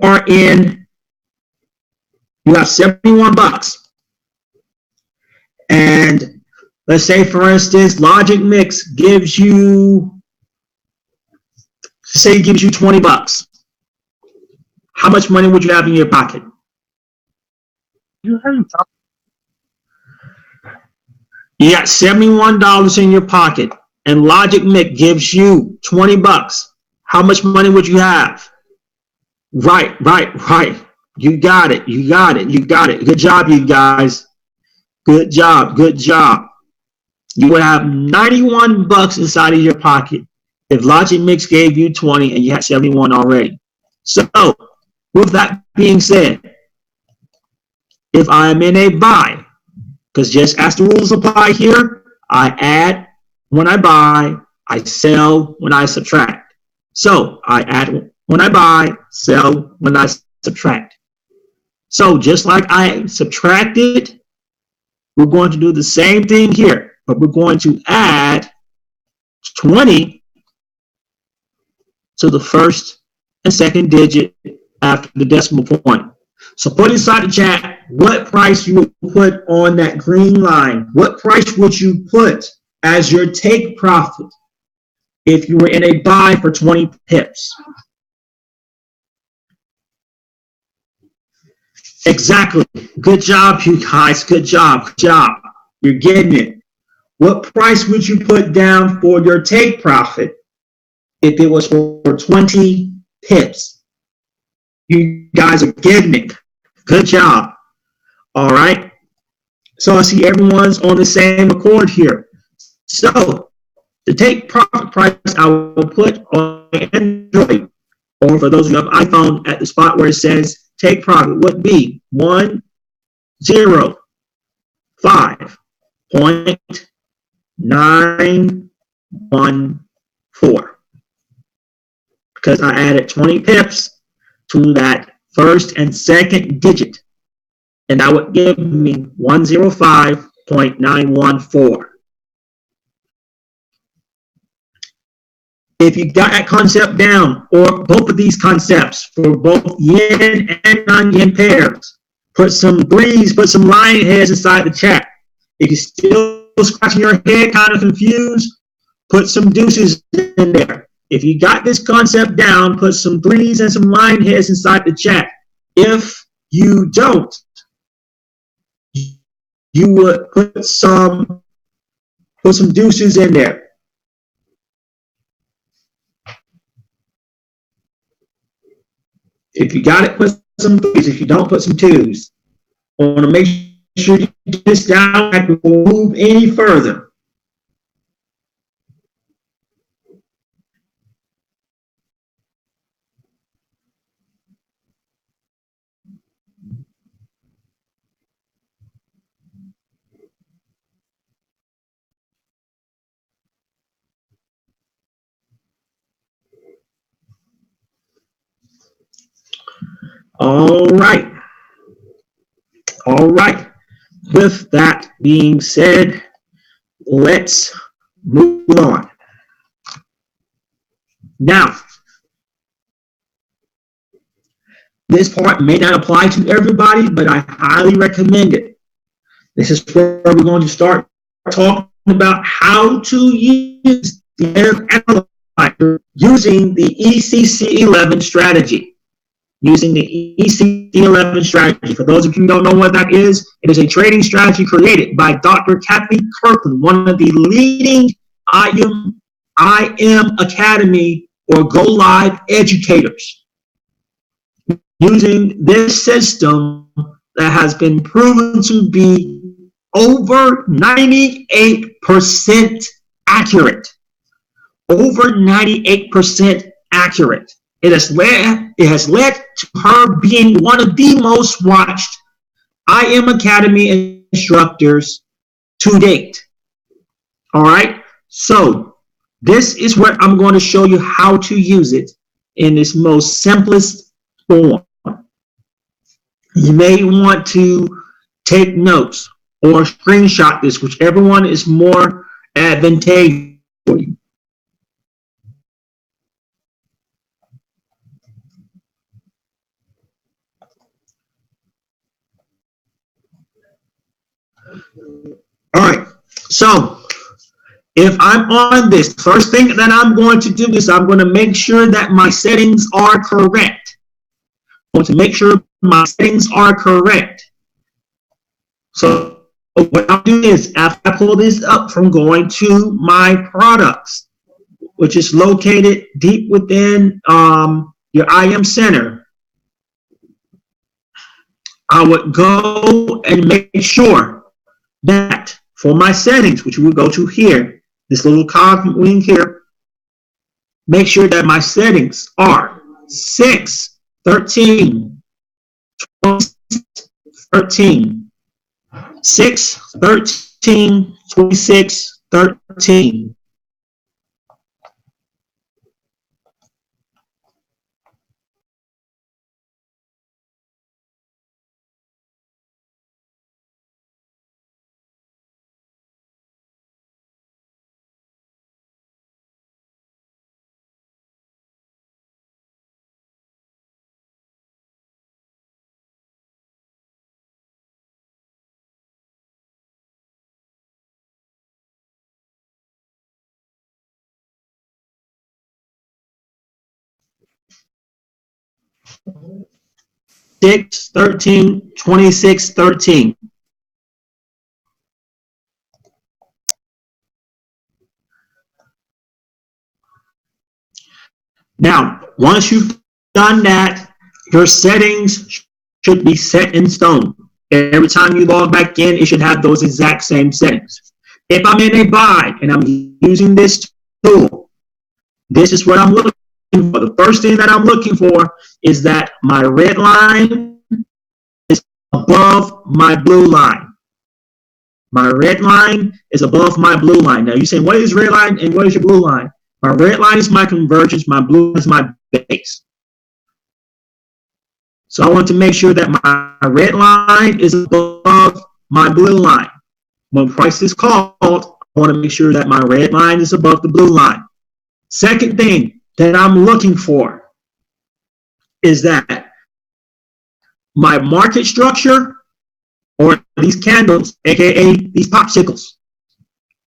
have 71 bucks. And let's say, for instance, Logic Mix gives you, say it gives you 20 bucks. How much money would you have in your pocket? You got $71 in your pocket, and Logic Mix gives you 20 bucks. How much money would you have? Right. You got it. Good job, you guys. Good job. You would have 91 bucks inside of your pocket if Logic Mix gave you 20 and you had 71 already. So, with that being said, if I am in a buy, because just as the rules apply here, I add when I buy, I sell when I subtract. So, I add when I buy, sell when I subtract. So, just like I subtracted, we're going to do the same thing here, but we're going to add 20 to the first and second digit after the decimal point. So put inside the chat what price you would put on that green line. What price would you put as your take profit if you were in a buy for 20 pips? Exactly. Good job, you guys. Good job. You're getting it. What price would you put down for your take profit if it was for 20 pips? You guys are getting it. Good job. All right. So I see everyone's on the same accord here. So the take profit price I will put on Android, or for those who have iPhone, at the spot where it says take profit would be 105.914. because I added 20 pips to that first and second digit, and that would give me 105.914. If you got that concept down, or both of these concepts for both yen and non-yen pairs, put some threes, put some lion heads inside the chat. If you're still scratching your head, kind of confused, put some deuces in there. If you got this concept down, put some threes and some lion heads inside the chat. If you don't, you would put some deuces in there. If you got it, put some threes. If you don't, put some twos. I want to make sure you get this down before we move any further. All right. All right. With that being said, let's move on. Now, this part may not apply to everybody, but I highly recommend it. This is where we're going to start talking about how to use the analyzer using the ECC11 strategy. Using the ECC11 strategy. For those of you who don't know what that is, it is a trading strategy created by Dr. Kathy Kirkland, one of the leading IM Academy or Go Live educators. Using this system that has been proven to be over 98% accurate. Over 98% accurate. It has led to her being one of the most watched IM Academy instructors to date. All right. So this is what I'm going to show you how to use it in its most simplest form. You may want to take notes or screenshot this, whichever one is more advantageous for you. All right, so if I'm on this, first thing that I'm going to do is I'm going to make sure that my settings are correct. I want to make sure my settings are correct. So what I'll do is after I pull this up from going to my products, which is located deep within your IM center, I would go and make sure that for my settings, which we will go to here, this little cog link here, make sure that my settings are 6, 13, 13, 6, 13, 26, 13. Six, 13, 26, 13. Now, once you've done that, your settings should be set in stone. Every time you log back in, it should have those exact same settings. If I'm in a buy and I'm using this tool, this is what I'm looking for. The first thing that I'm looking for is that my red line is above my blue line. My red line is above my blue line. Now you're saying, what is red line and what is your blue line? My red line is my convergence. My blue is my base. So I want to make sure that my red line is above my blue line. When price is called, I want to make sure that my red line is above the blue line. Second thing that I'm looking for is that my market structure, or these candles, aka these popsicles.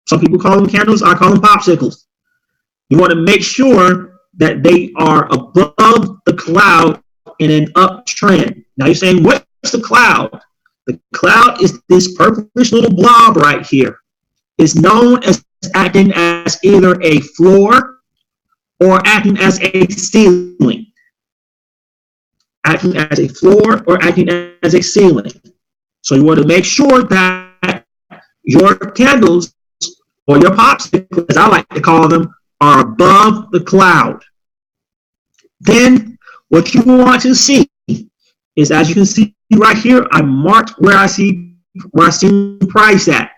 Some people call them candles, I call them popsicles. You want to make sure that they are above the cloud in an uptrend. Now you're saying, what's the cloud? The cloud is this purplish little blob right here. It's known as acting as either a floor or acting as a ceiling. Acting as a floor or acting as a ceiling. So you want to make sure that your candles, or your popsicles, as I like to call them, are above the cloud. Then what you want to see is, as you can see right here, I marked where I see price at.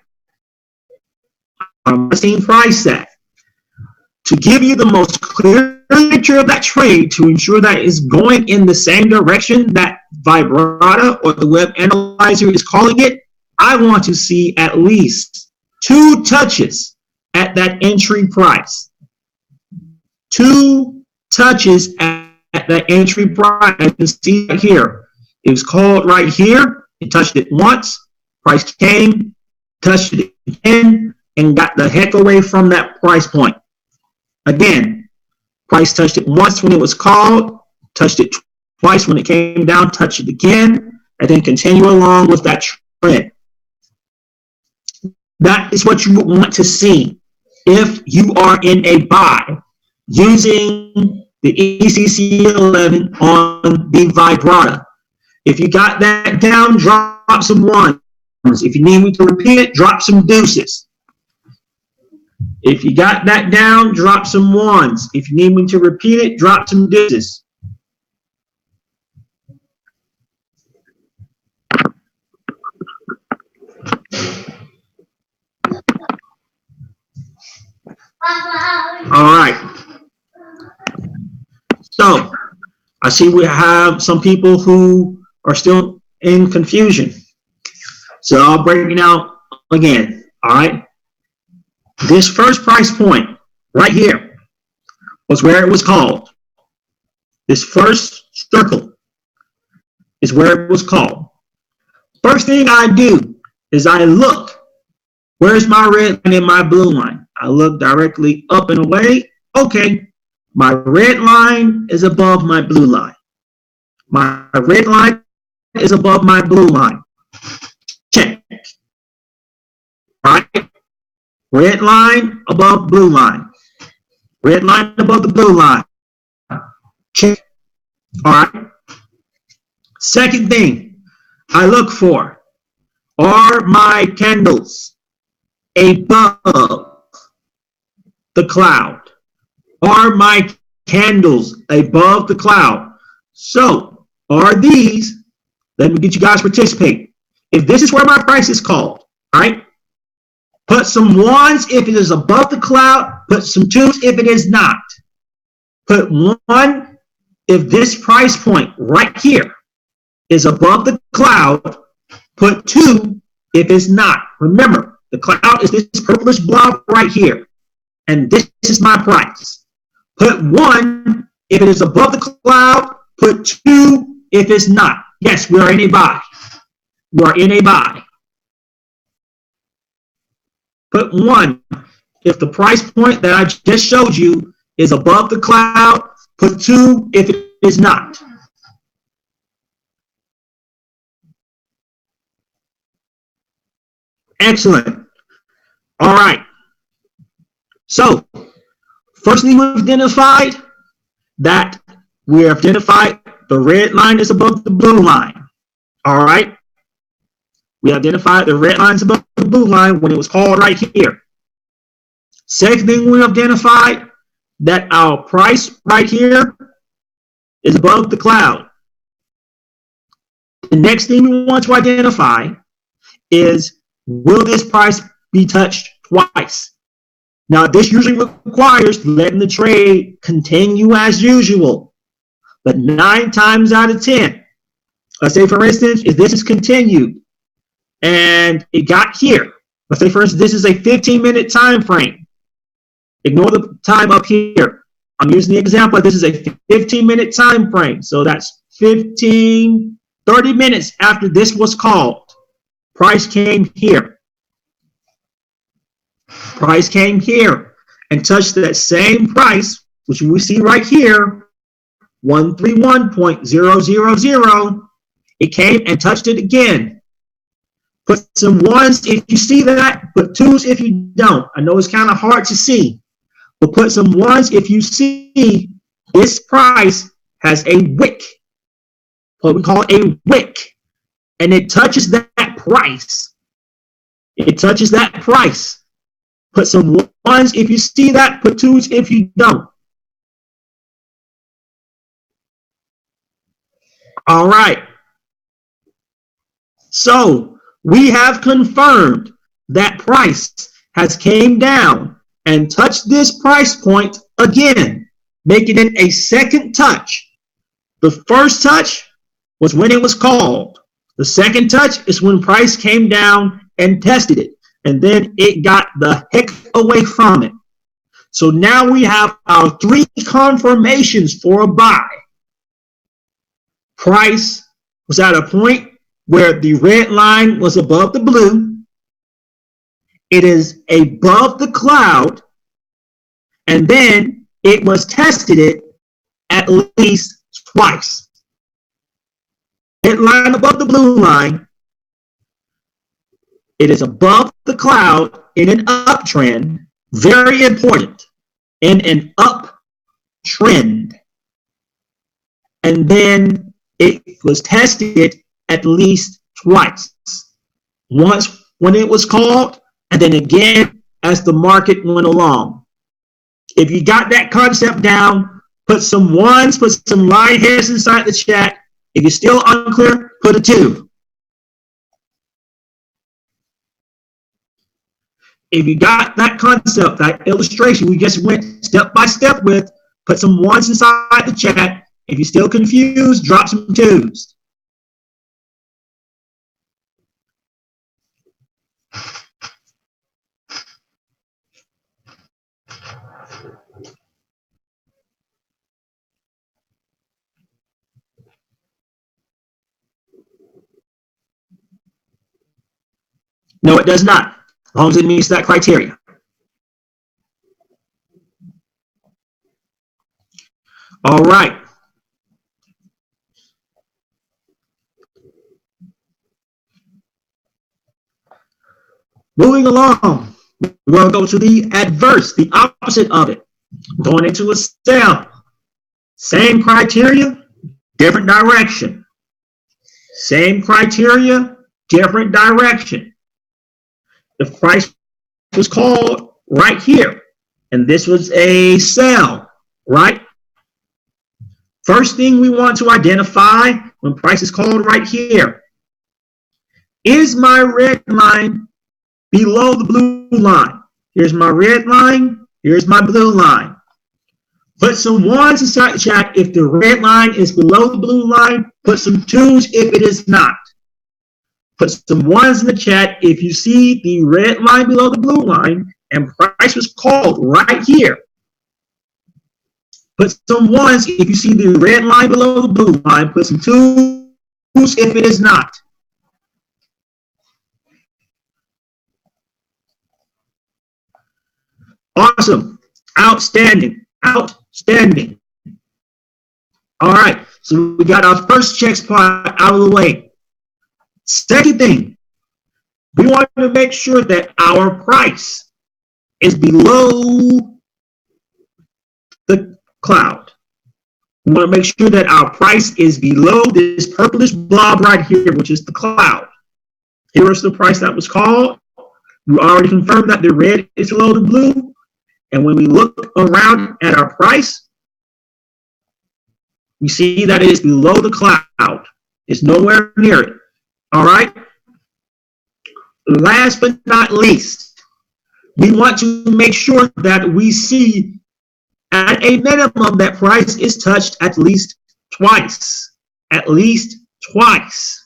I'm seeing price at. To give you the most clear picture of that trade, to ensure that it's going in the same direction that Vibrata or the web analyzer is calling it, I want to see at least 2 touches at that entry price. 2 touches at that entry price. As you can see right here, it was called right here. It touched it once. Price came, touched it again, and got the heck away from that price point. Again, price touched it once when it was called, touched it twice when it came down, touched it again, and then continue along with that trend. That is what you want to see if you are in a buy using the ECC11 on the Vibrata. If you got that down, drop some ones. If you need me to repeat it, drop some deuces. If you got that down, drop some ones. If you need me to repeat it, drop some deuces. All right. So I see we have some people who are still in confusion. So I'll break it out again. All right. This first price point right here was where it was called. This first circle is where it was called. First thing I do is I look. Where's my red line and my blue line? I look directly up and away. Okay, my red line is above my blue line. My red line is above my blue line. Check. All right. Red line above blue line. Red line above the blue line. Check. All right. Second thing I look for are my candles above the cloud. Are my candles above the cloud? So are these, let me get you guys to participate. If this is where my price is called, all right, put some ones if it is above the cloud, put some twos if it is not. Put 1 if this price point right here is above the cloud, put 2 if it's not. Remember, the cloud is this purplish blob right here, and this is my price. Put 1 if it is above the cloud, put 2 if it's not. Yes, we are in a buy. We are in a buy. Put 1 if the price point that I just showed you is above the cloud, put 2 if it is not. Excellent. All right. So, first thing we've identified, that we have identified the red line is above the blue line. All right. We identified the red line is above the blue line when it was called right here. Second thing we identified, that our price right here is above the cloud. The next thing we want to identify is, will this price be touched twice? Now, this usually requires letting the trade continue as usual. But 9 times out of 10, let's say, for instance, if this is continued and it got here, let's say, for instance, this is a 15-minute time frame. Ignore the time up here. I'm using the example. This is a 15-minute time frame. So that's 30 minutes after this was called. Price came here. Price came here and touched that same price, which we see right here, 131.000. It came and touched it again. Put some ones if you see that, put twos if you don't. I know it's kind of hard to see, but put some ones if you see this price has a wick, what we call a wick, and it touches that price. It touches that price. Put some ones if you see that, put twos if you don't. All right. So we have confirmed that price has came down and touched this price point again, making it a second touch. The first touch was when it was called. The second touch is when price came down and tested it, and then it got the heck away from it. So now we have our 3 confirmations for a buy. Price was at a point where the red line was above the blue. It is above the cloud, and then it was tested it at least twice. Red line above the blue line. It is above the cloud in an uptrend. Very important. In an uptrend. And then it was tested at least twice. Once when it was called, and then again as the market went along. If you got that concept down, put some ones, put some line hairs inside the chat. If you're still unclear, put a 2. If you got that concept, that illustration we just went step by step with, put some ones inside the chat. If you're still confused, drop some 2s. No, it does not, as long as it meets that criteria. All right. Moving along, we're going to go to the adverse, the opposite of it. Going into a sell. Same criteria, different direction. Same criteria, different direction. The price was called right here, and this was a sell, right? First thing we want to identify when price is called right here. Is my red line below the blue line? Here's my red line. Here's my blue line. Put some ones inside the chat if the red line is below the blue line. Put some 2s if it is not. Put some ones in the chat if you see the red line below the blue line and price was called right here. Put some ones if you see the red line below the blue line. Put some 2s if it is not. Awesome. Outstanding. Outstanding. All right. So we got our first check spot out of the way. Second thing, we want to make sure that our price is below the cloud. We want to make sure that our price is below this purplish blob right here, which is the cloud. Here is the price that was called. We already confirmed that the red is below the blue. And when we look around at our price, we see that it is below the cloud. It's nowhere near it. All right. Last but not least, we want to make sure that we see at a minimum that price is touched at least twice. At least twice.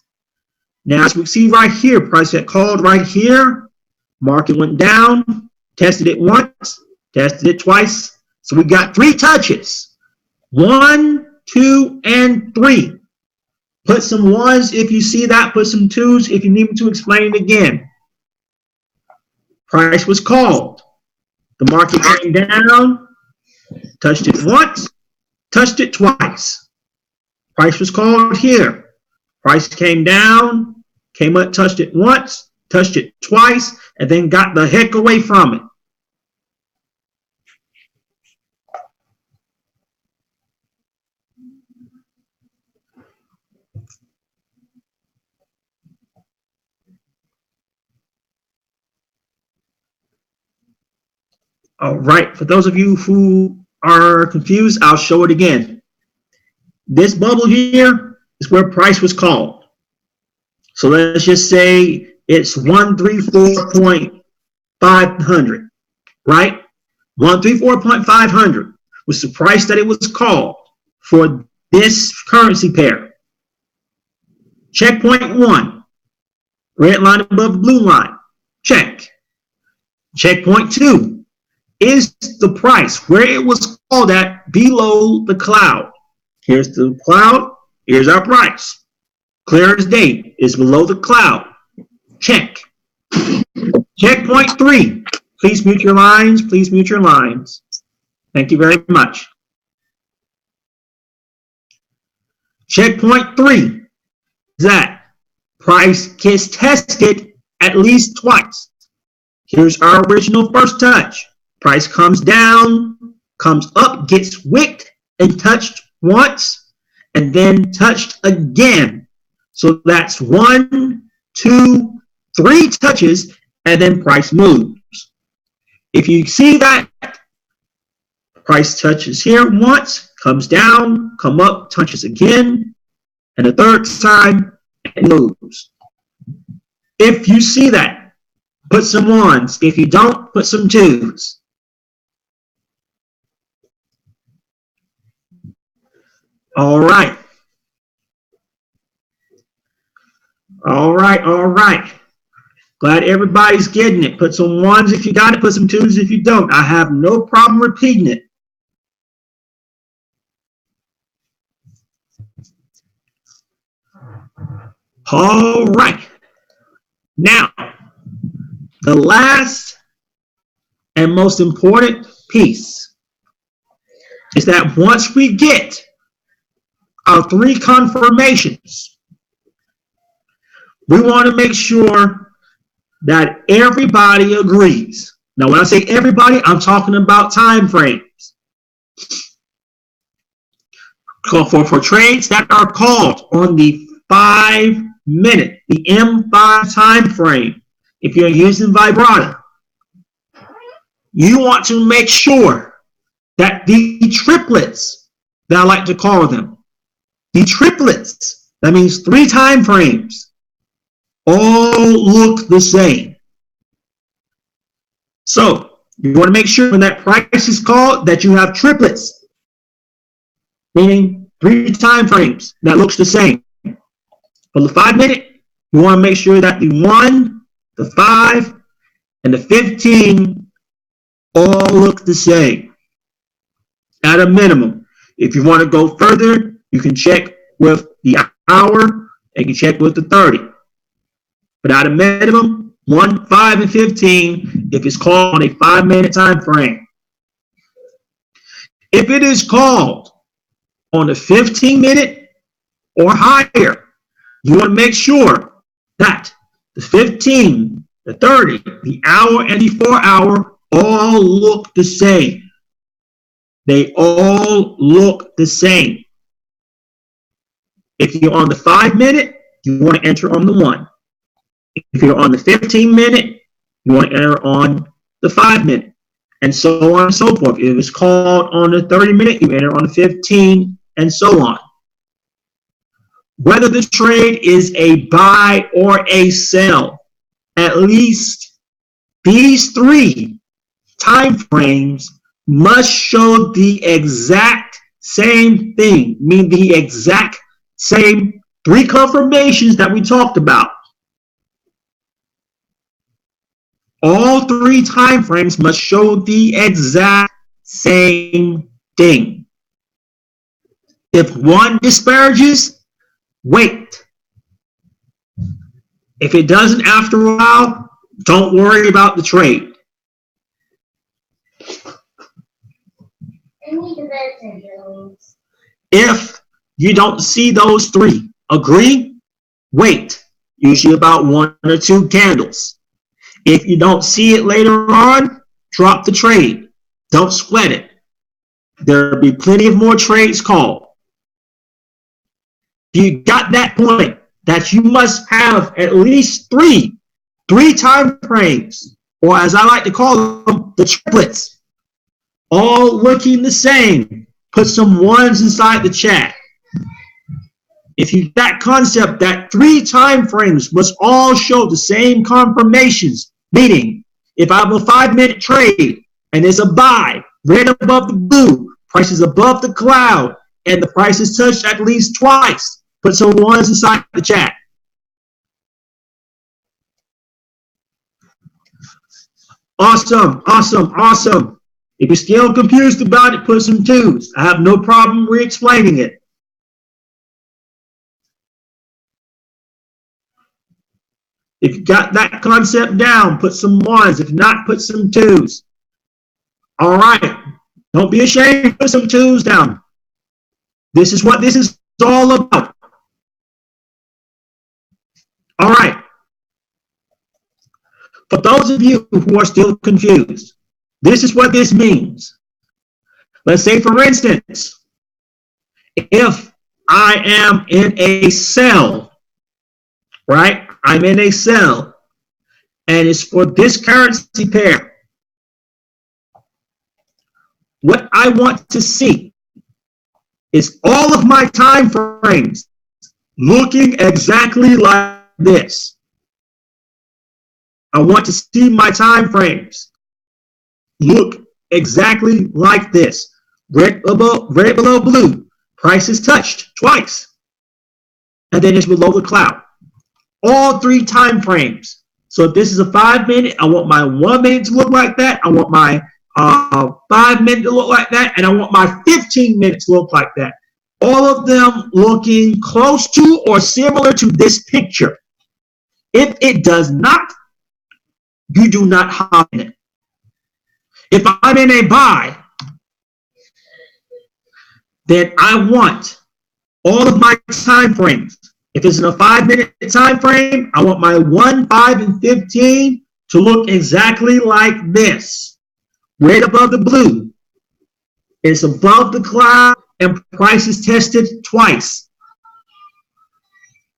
Now, as we see right here, price got called right here. Market went down, tested it once, tested it twice. So we got 3 touches. 1, 2, and 3. Put some 1s if you see that. Put some 2s if you need me to explain it again. Price was called. The market came down, touched it once, touched it twice. Price was called here. Price came down, came up, touched it once, touched it twice, and then got the heck away from it. All right, for those of you who are confused, I'll show it again. This bubble here is where price was called. So let's just say it's 134.500, right? 134.500 was the price that it was called for this currency pair. Checkpoint 1, red line above the blue line, check. Checkpoint 2 is the price where it was called at below the cloud. Here's the cloud, here's our price. Clear as day is below the cloud. Check. Checkpoint 3. Please mute your lines. Please mute your lines. Thank you very much. Checkpoint 3 is that price gets tested at least twice. Here's our original first touch. Price comes down, comes up, gets wicked and touched once, and then touched again. So that's 1, 2, 3 touches, and then price moves. If you see that, price touches here once, comes down, come up, touches again, and the third time, it moves. If you see that, put some 1s. If you don't, put some 2s. All right. All right, all right. Glad everybody's getting it. Put some 1s if you got it, put some 2s if you don't. I have no problem repeating it. All right. Now, the last and most important piece is that once we get our 3 confirmations, we want to make sure that everybody agrees. Now, when I say everybody, I'm talking about time frames. For trades that are called on the 5-minute, the M5 time frame, if you're using vibrato, you want to make sure that the triplets, that I like to call them, the triplets, that means 3 time frames, all look the same. So you want to make sure when that price is called that you have triplets, meaning 3 time frames that looks the same. For the 5-minute, you want to make sure that the 1, the 5, and the 15 all look the same at a minimum. If you want to go further, you can check with the hour and you can check with the 30. But at a minimum, 1, 5, and 15 if it's called on a 5-minute time frame. If it is called on a 15-minute or higher, you want to make sure that the 15, the 30, the hour, and the 4-hour all look the same. They all look the same. If you're on the 5-minute, you want to enter on the 1. If you're on the 15-minute, you want to enter on the 5-minute, and so on and so forth. If it's called on the 30-minute, you enter on the 15, and so on. Whether the trade is a buy or a sell, at least these 3 time frames must show the exact same thing, mean the exact same three confirmations that we talked about. All three time frames must show the exact same thing. If one disparages, wait. If it doesn't after a while, don't worry about the trade. If you don't see those three, agree, wait, usually about 1 or 2 candles. If you don't see it later on, drop the trade. Don't sweat it. There'll be plenty of more trades called. If you got that point, that you must have at least three time frames, or as I like to call them, the triplets, all looking the same. Put some ones inside the chat. If you that concept that 3 time frames must all show the same confirmations, meaning if I have a 5-minute trade and it's a buy, red above the blue, price is above the cloud, and the price is touched at least twice, put some ones inside the chat. Awesome, awesome, awesome. If you're still confused about it, put some 2s. I have no problem re-explaining it. If you got that concept down, put some 1s. If not, put some 2s. All right. Don't be ashamed. Put some 2s down. This is what this is all about. All right. For those of you who are still confused, this is what this means. Let's say, for instance, if I am in a sell, right? I'm in a sell, and it's for this currency pair. What I want to see is all of my time frames looking exactly like this. I want to see my time frames look exactly like this. Red below blue, price is touched twice, and then it's below the cloud. All 3 time frames. So if this is a 5-minute, I want my 1 minute to look like that. I want my 5 minute to look like that, and I want my 15 minutes to look like that. All of them looking close to or similar to this picture. If it does not, you do not hop in it. If I'm in a buy, then I want all of my time frames. If it's in a 5-minute time frame, I want my 1, 5, and 15 to look exactly like this. Red above the blue. It's above the cloud and price is tested twice.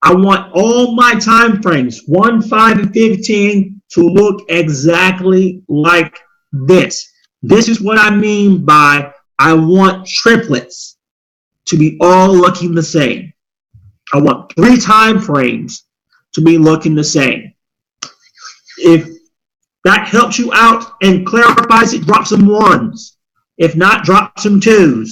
I want all my time frames, 1, 5, and 15, to look exactly like this. This is what I mean by I want triplets to be all looking the same. I want 3 time frames to be looking the same. If that helps you out and clarifies it, drop some 1s. If not, drop some 2s.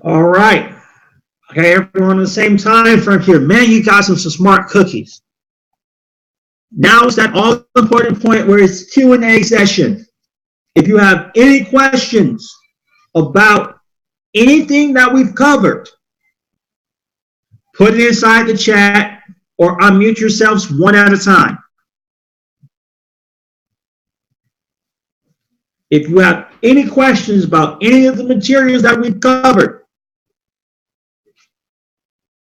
All right. Okay, everyone on the same time frame here. Man, you got some smart cookies. Now it's that all important point where it's Q&A session. If you have any questions about anything that we've covered, put it inside the chat or unmute yourselves one at a time. If you have any questions about any of the materials that we've covered,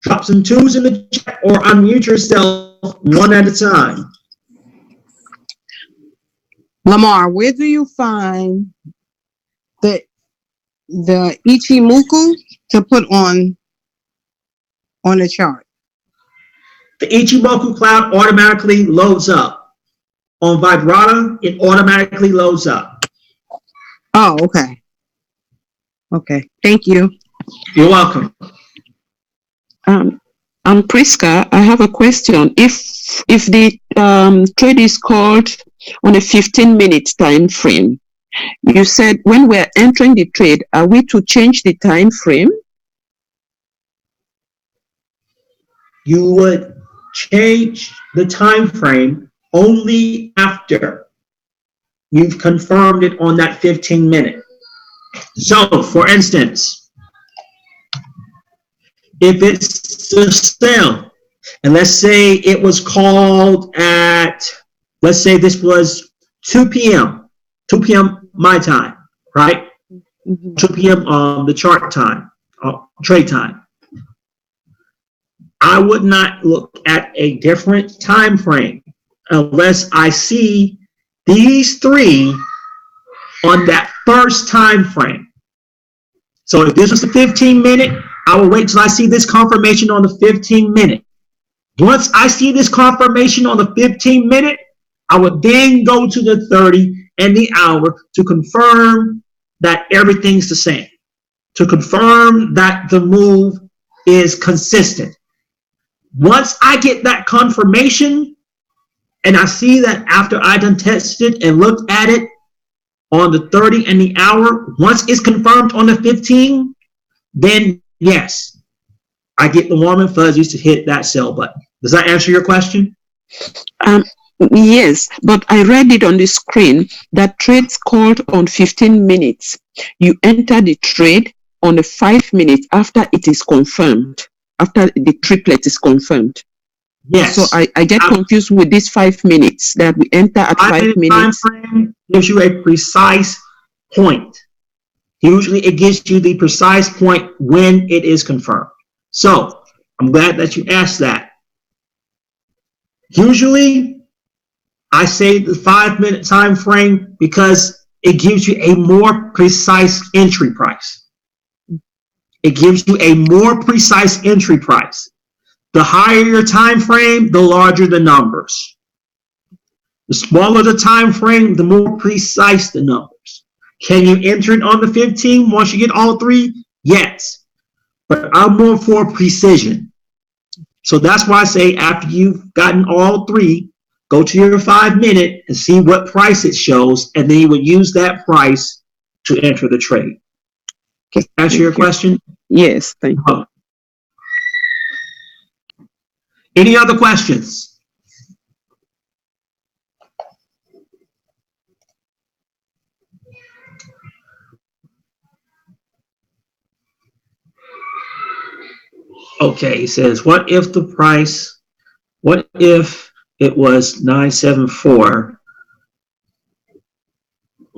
drop some 2s in the chat or unmute yourself one at a time. LaMare, where do you find the Ichimoku to put on the chart? the Ichimoku cloud automatically loads up. On Vibrata, it automatically loads up. Oh, okay. Okay. Thank you. You're welcome. Priska, I have a question. If the trade is called on a 15-minute time frame, you said when we're entering the trade, are we to change the time frame? You would change the time frame only after you've confirmed it on that 15-minute. So, for instance, if it's a sale, and let's say it was called at, let's say this was 2 p.m., 2 p.m. my time, right? 2 p.m. The chart time, trade time. I would not look at a different time frame unless I see these three on that first time frame. So if this was the 15-minute, I will wait till I see this confirmation on the 15-minute. Once I see this confirmation on the 15-minute, I would then go to the 30 and the hour to confirm that everything's the same, to confirm that the move is consistent. Once I get that confirmation and I see that after I done tested and looked at it on the 30 and the hour, once it's confirmed on the 15, then yes, I get the warm and fuzzies to hit that sell button. Does that answer your question? Yes, but I read it on the screen that trades called on 15 minutes. You enter the trade on the 5 minutes after it is confirmed, after the triplet is confirmed. Yes. So I get confused with these 5 minutes that we enter at 5 minutes. Time frame gives you a precise point. Usually it gives you the precise point when it is confirmed. So I'm glad that you asked that. Usually I say the 5-minute time frame because it gives you a more precise entry price. It gives you a more precise entry price. The higher your time frame, the larger the numbers. The smaller the time frame, the more precise the numbers. Can you enter it on the 15 once you get all three? Yes. But I'm more for precision. So that's why I say after you've gotten all three, go to your 5-minute and see what price it shows, and then you would use that price to enter the trade. Can I answer your question? Yes, thank you. Any other questions? Okay, it says, what if it was 974,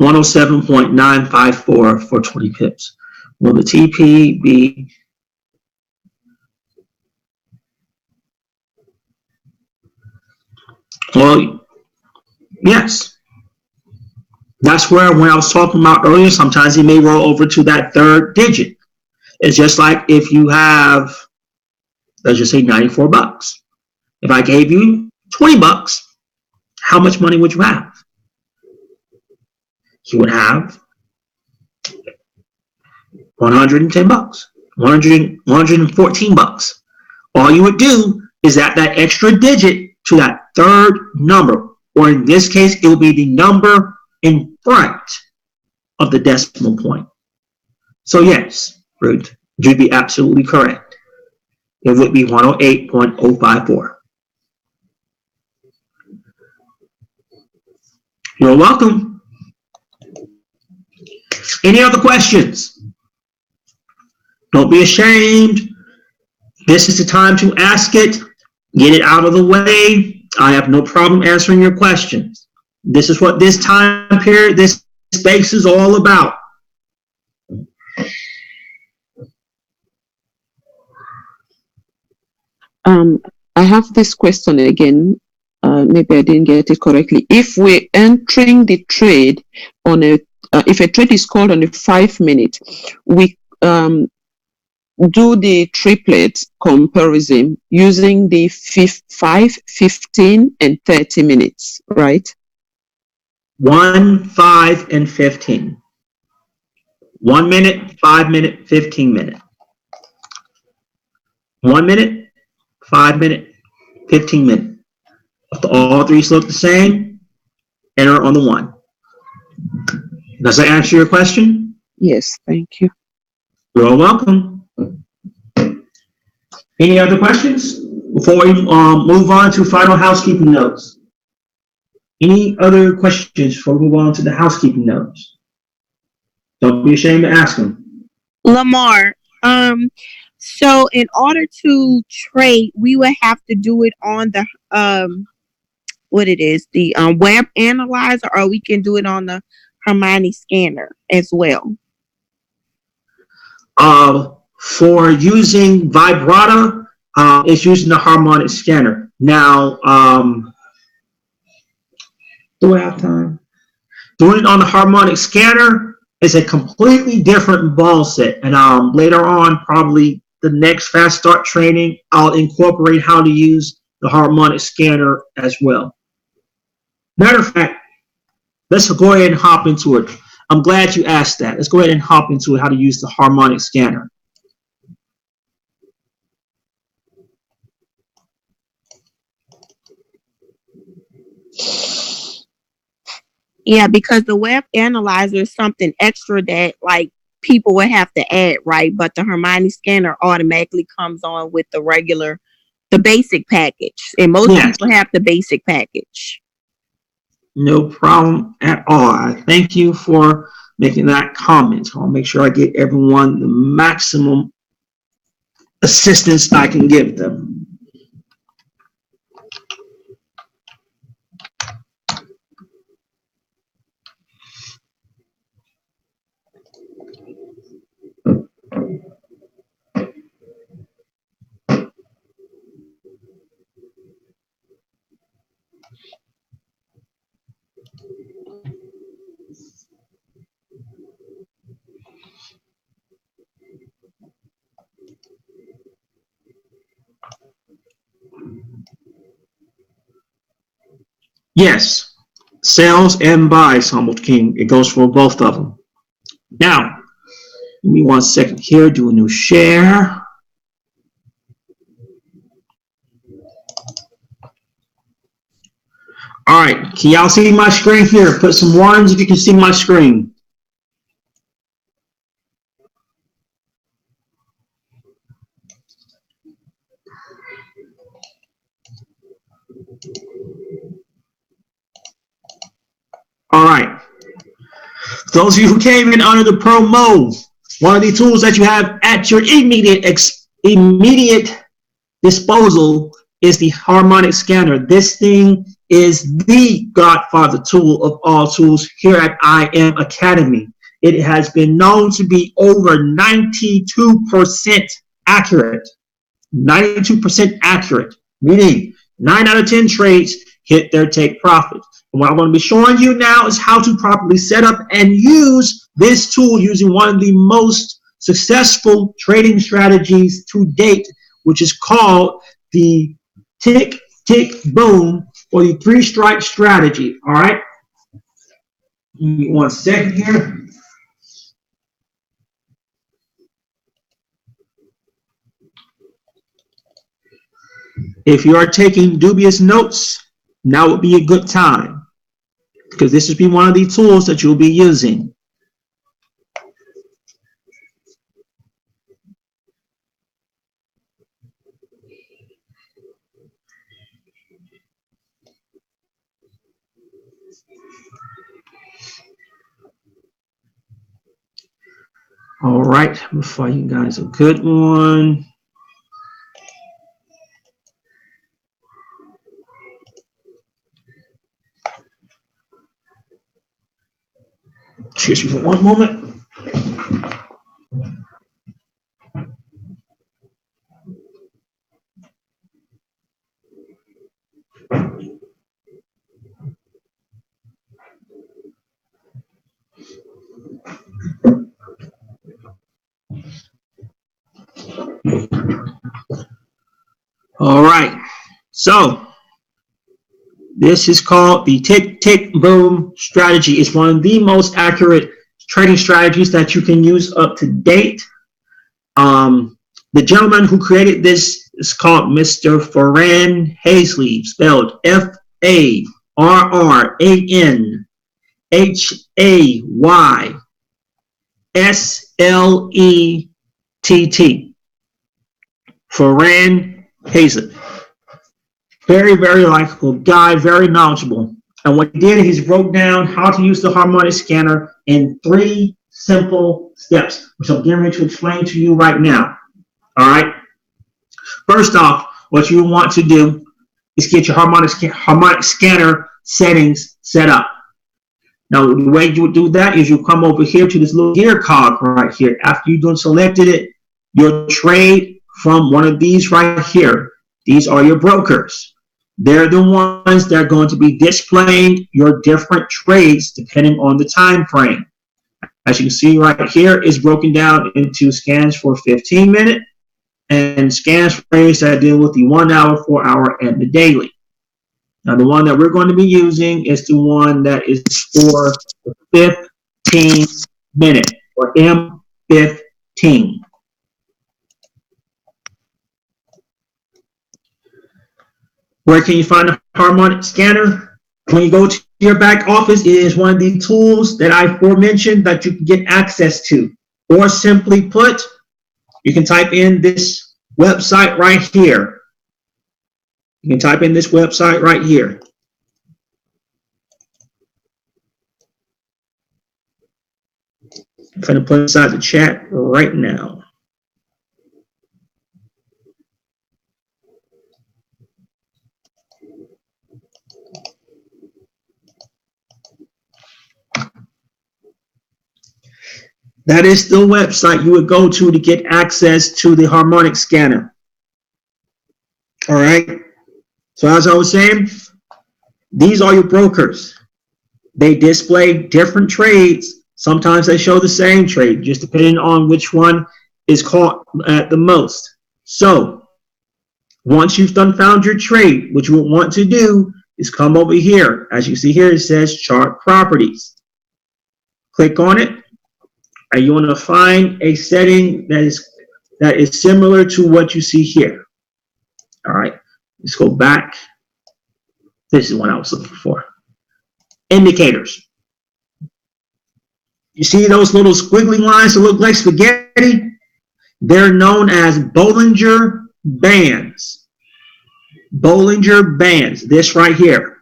107.954 for 20 pips? Will the TP be well, yes. That's where when I was talking about earlier, sometimes it may roll over to that third digit. It's just like if you have, let's just say $94. If I gave you $20, how much money would you have? You would have $110, $114. All you would do is add that extra digit to that third number, or in this case, it will be the number in front of the decimal point. So yes, Ruth, you'd be absolutely correct. It would be 108.054. You're welcome. Any other questions? Don't be ashamed. This is the time to ask it. Get it out of the way. I have no problem answering your questions. This is what this time period, this space is all about. I have this question again. Maybe I didn't get it correctly. If we're entering the trade on a, if a trade is called on a 5-minute, we do the triplet comparison using the 5, 15, and 30 minutes, right? 1, 5, and 15. 1 minute, 5 minute, 15 minute. 1 minute, 5 minute, 15 minute. If all three look the same, enter on the 1. Does that answer your question? Yes, thank you. You're welcome. Any other questions before we move on to final housekeeping notes? Any other questions before we move on to the housekeeping notes? Don't be ashamed to ask them. LaMare, so in order to trade, we would have to do it on the the web analyzer, or we can do it on the Hermione scanner as well. For using vibrata, it's using the harmonic scanner. Now, do I have time? Doing it on the harmonic scanner is a completely different ball set. And later on, probably the next fast start training, I'll incorporate how to use the harmonic scanner as well. Matter of fact, let's go ahead and hop into it. I'm glad you asked that. Let's go ahead and hop into it, how to use the harmonic scanner. Yeah, because the web analyzer is something extra that like people would have to add, right? But the Hermione scanner automatically comes on with the basic package. And most people have the basic package. No problem at all. I thank you for making that comment. I'll make sure I get everyone the maximum assistance I can give them. Yes, sales and buys, Humbled King. It goes for both of them. Now, give me 1 second here, do a new share. All right, can y'all see my screen here? Put some 1s if you can see my screen. All right. Those of you who came in under the promo, one of the tools that you have at your immediate disposal is the harmonic scanner. This thing is the godfather tool of all tools here at IM Academy. It has been known to be over 92% accurate. 92% accurate, meaning 9 out of 10 trades hit their take profit. And what I'm going to be showing you now is how to properly set up and use this tool using one of the most successful trading strategies to date, which is called the tick, tick, boom, or the 3-strike strategy. All right. Give me 1 second here. If you are taking dubious notes, now would be a good time, because this will be one of the tools that you'll be using. All right, before you guys a good one. Excuse me for 1 moment. All right. So this is called the tick boom strategy. It's one of the most accurate trading strategies that you can use up to date. The gentleman who created this is called Mr. Farran Hazley, spelled FARRANHAYSLETT. Farran Hazley. Very, very likable guy, very knowledgeable. And what he did, he's broke down how to use the harmonic scanner in 3 simple steps, which I'm getting ready to explain to you right now. All right. First off, what you want to do is get your harmonic scanner settings set up. Now, the way you would do that is you come over here to this little gear cog right here. After you've done selected it, you'll trade from one of these right here. These are your brokers. They're the ones that are going to be displaying your different trades depending on the time frame. As you can see right here, is broken down into scans for 15-minute and scans for trades that deal with the 1 hour, 4 hour, and the daily. Now, the one that we're going to be using is the one that is for the 15-minute or M15. Where can you find a harmonic scanner? When you go to your back office, it is one of the tools that I aforementioned that you can get access to. Or simply put, you can type in this website right here. You can type in this website right here. I'm going to put it inside the chat right now. That is the website you would go to get access to the harmonic scanner. All right. So as I was saying, these are your brokers. They display different trades. Sometimes they show the same trade, just depending on which one is caught at the most. So once you've found your trade, what you would want to do is come over here. As you see here, it says chart properties. Click on it. And you want to find a setting that is similar to what you see here. All right, let's go back. This is what I was looking for. Indicators. You see those little squiggly lines that look like spaghetti? They're known as Bollinger Bands. Bollinger Bands, this right here.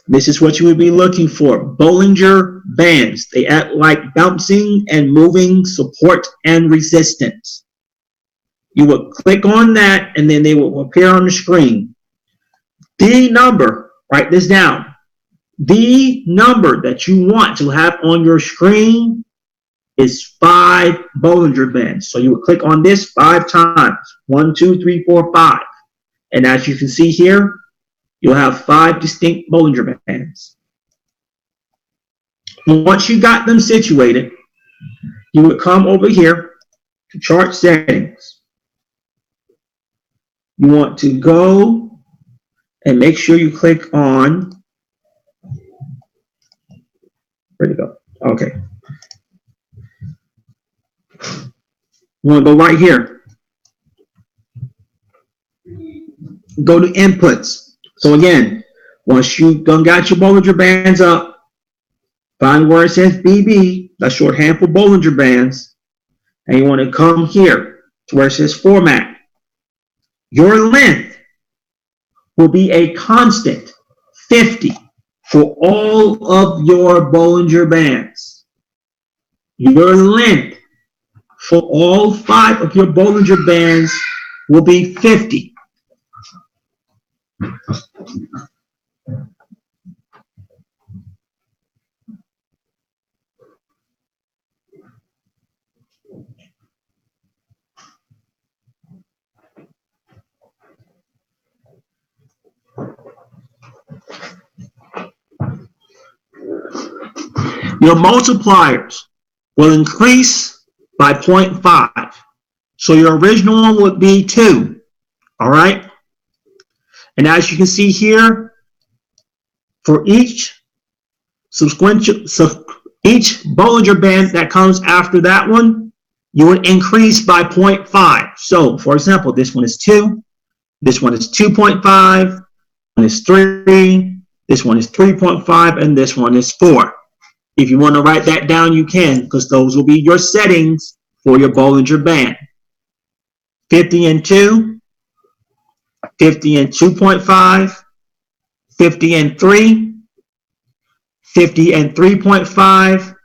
This is what you would be looking for, Bollinger Bands. They act like bouncing and moving support and resistance. You would click on that and then they will appear on the screen. The number, write this down. The number that you want to have on your screen is 5 Bollinger Bands. So you would click on this 5 times. 1, 2, 3, 4, 5. And as you can see here, you'll have 5 distinct Bollinger Bands. Once you got them situated, you would come over here to chart settings. You want to go and make sure you click on, where'd it go? Okay. You want to go right here. Go to inputs. So again, once you got your Bollinger Bands up, find where it says BB, that's shorthand for Bollinger Bands, and you want to come here to where it says format. Your length will be a constant 50 for all of your Bollinger Bands. Your length for all 5 of your Bollinger Bands will be 50. Your multipliers will increase by 0.5. So your original one would be 2. All right. And as you can see here, for each each Bollinger Band that comes after that one, you would increase by 0.5. So, for example, this one is 2, this one is 2.5, one is 3, this one is 3.5, and this one is 4. If you want to write that down, you can, because those will be your settings for your Bollinger Band. 50 and 2, 50 and 2.5, 50 and 3, 50 and 3.5,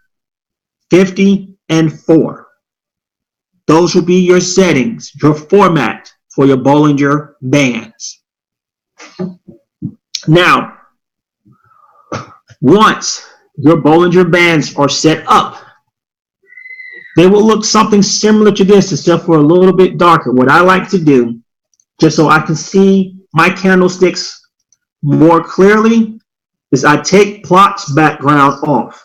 50 and 4. Those will be your settings, your format for your Bollinger Bands. Now, once your Bollinger Bands are set up, they will look something similar to this, except for a little bit darker. What I like to do, just so I can see my candlesticks more clearly, is I take plot's background off.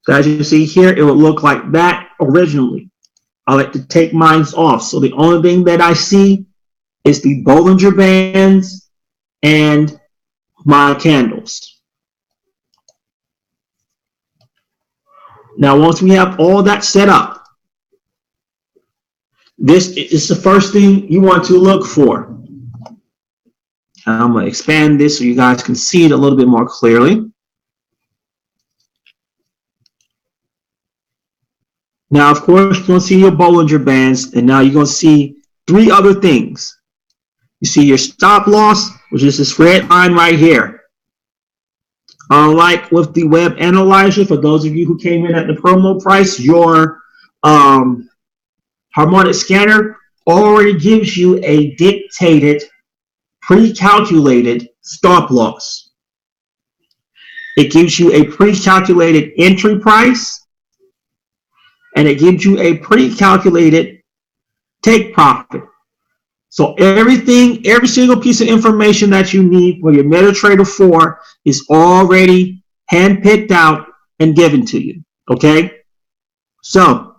So as you see here, it will look like that originally. I like to take mine off. So the only thing that I see is the Bollinger Bands and my candles. Now, once we have all that set up, this is the first thing you want to look for. And I'm going to expand this so you guys can see it a little bit more clearly. Now, of course, you're going to see your Bollinger Bands, and now you're going to see 3 other things. You see your stop loss, which is this red line right here. Unlike with the web analyzer, for those of you who came in at the promo price, your harmonic scanner already gives you a dictated, pre-calculated stop loss. It gives you a pre-calculated entry price, and it gives you a pre-calculated take profit. So every single piece of information that you need for your MetaTrader 4 is already hand-picked out and given to you, okay? So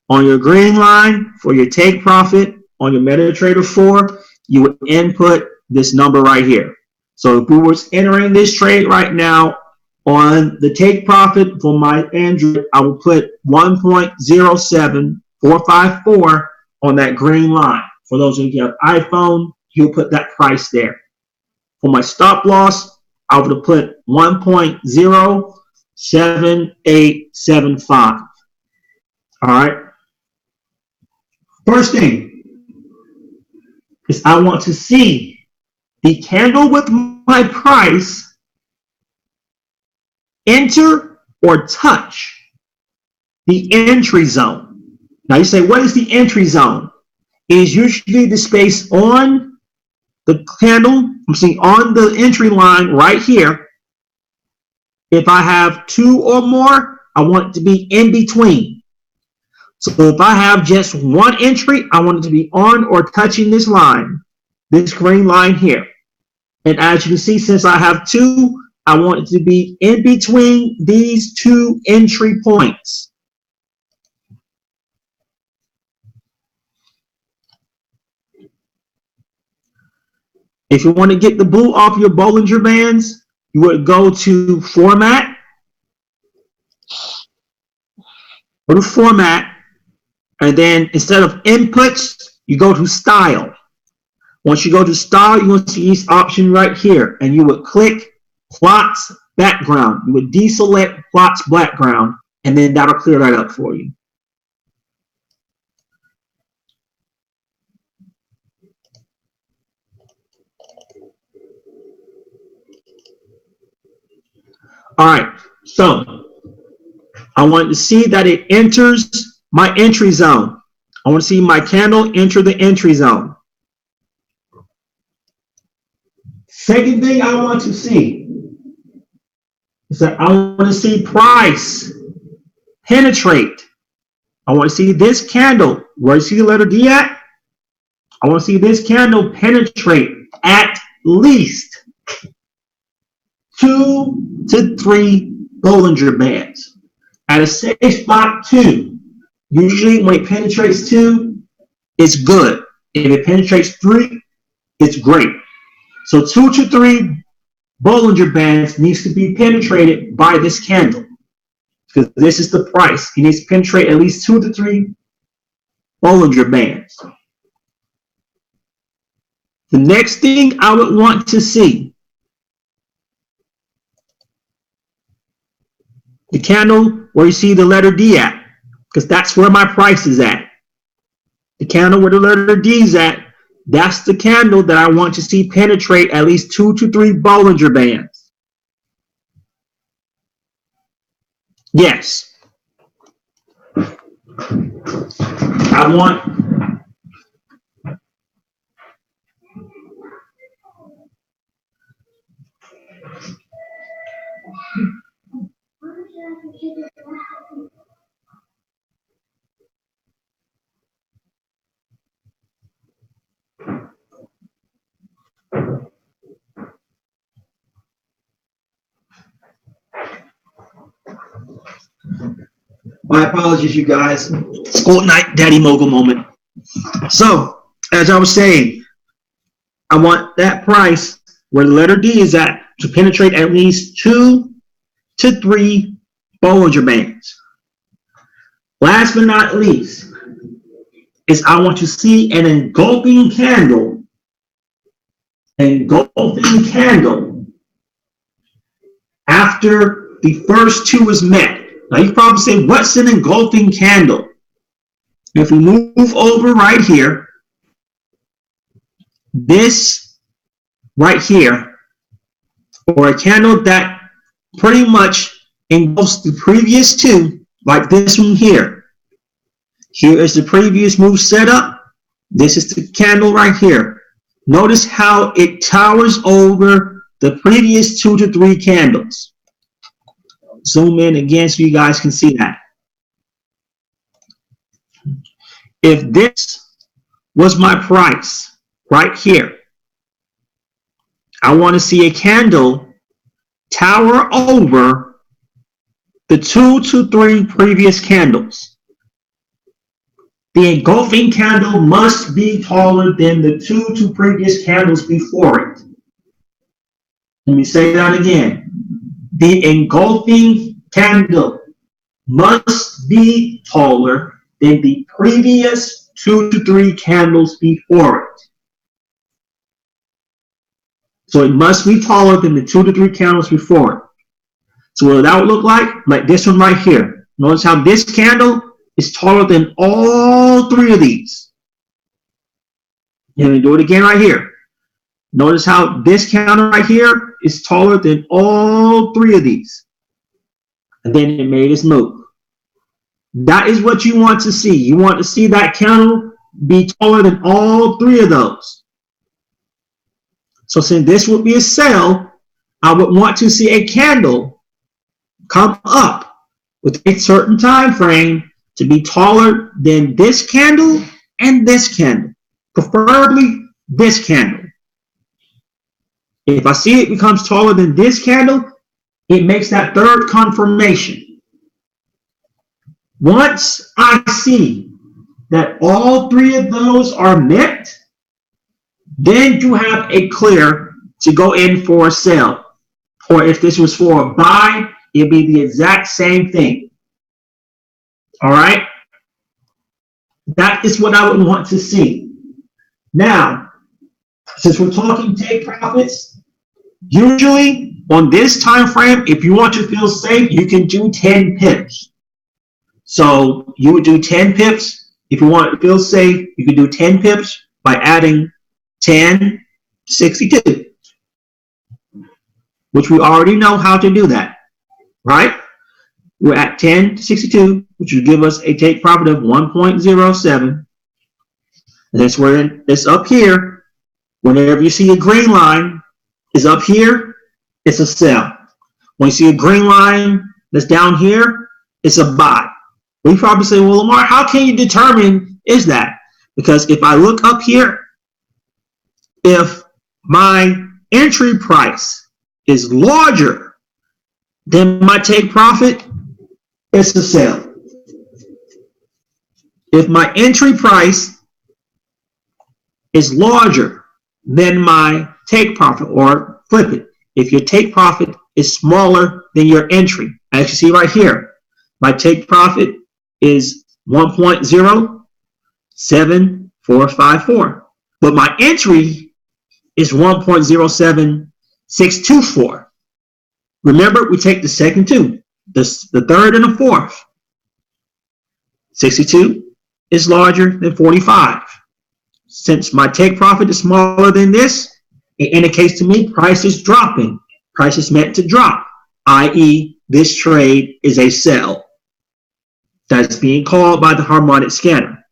on your green line for your take profit on your MetaTrader 4, you would input this number right here. So if we were entering this trade right now on the take profit for my Android, I will put 1.07454 on that green line. For those of you who have iPhone, you'll put that price there. For my stop loss, I would have put 1.07875. All right. First thing is I want to see the candle with my price enter or touch the entry zone. Now you say, what is the entry zone? It is usually the space on the candle, on the entry line right here. If I have 2 or more, I want it to be in between. So if I have just one entry, I want it to be on or touching this line, this green line here. And as you can see, since I have 2, I want it to be in between these 2 entry points. If you want to get the blue off your Bollinger Bands, you would go to Format. Go to Format, and then instead of Inputs, you go to Style. Once you go to Style, you will see this option right here, and you would click Plots Background. You would deselect Plots Background, and then that'll clear that up for you. All right, so I want to see that it enters my entry zone. I want to see my candle enter the entry zone. Second thing I want to see is that I want to see price penetrate. I want to see this candle, where you see the letter D at? I want to see this candle penetrate at least 2 to 3 Bollinger Bands. At a safe spot, 2. Usually when it penetrates 2, it's good. If it penetrates 3, it's great. So 2 to 3 Bollinger Bands needs to be penetrated by this candle, because this is the price. It needs to penetrate at least 2 to 3 Bollinger Bands. The next thing I would want to see, the candle where you see the letter D at, because that's where my price is at. The candle where the letter D is at, that's the candle that I want to see penetrate at least 2 to 3 Bollinger Bands. Yes. I want my apologies, you guys. School night, daddy mogul moment. So, as I was saying, I want that price where the letter D is at to penetrate at least 2 to 3 Bollinger Bands. Last but not least, is I want to see an engulfing candle after the first two is met. Now you probably say, what's an engulfing candle? If we move over right here, this right here, or a candle that pretty much engulfs the previous two, like this one here. Here is the previous move setup. This is the candle right here. Notice how it towers over the previous 2 to 3 candles. Zoom in again so you guys can see that. If this was my price right here, I want to see a candle tower over the 2 to 3 previous candles. The engulfing candle must be taller than the 2 to previous candles before it. Let me say that again. The engulfing candle must be taller than the previous 2 to 3 candles before it. So it must be taller than the 2 to 3 candles before it. So what that would look like this one right here. Notice how this candle is taller than all 3 of these. And we do it again right here. Notice how this candle right here is taller than all 3 of these. And then it made its move. That is what you want to see. You want to see that candle be taller than all 3 of those. So since this would be a sell, I would want to see a candle come up with a certain time frame to be taller than this candle and this candle, preferably this candle. If I see it becomes taller than this candle, it makes that third confirmation. Once I see that all 3 of those are met, then you have a clear to go in for a sell. Or if this was for a buy, it'd be the exact same thing. All right? That is what I would want to see. Now, since we're talking take profits, usually on this time frame, if you want to feel safe, you can do 10 pips. So you would do 10 pips. If you want to feel safe, you can do 10 pips by adding 10, 62, which we already know how to do that, right? We're at 10 to 62, which will give us a take profit of 1.07. That's where it's up here. Whenever you see a green line is up here, it's a sell. When you see a green line that's down here, it's a buy. We probably say, well, LaMare, how can you determine is that? Because if I look up here, if my entry price is larger than my take profit, it's a sell. If my entry price is larger than my take profit, or flip it. If your take profit is smaller than your entry, as you see right here, my take profit is 1.07454, but my entry is 1.07624. Remember, we take the second two, the third and the fourth. 62 is larger than 45. Since my take profit is smaller than this, it indicates to me price is dropping. Price is meant to drop, i.e. this trade is a sell. That's being called by the harmonic scanner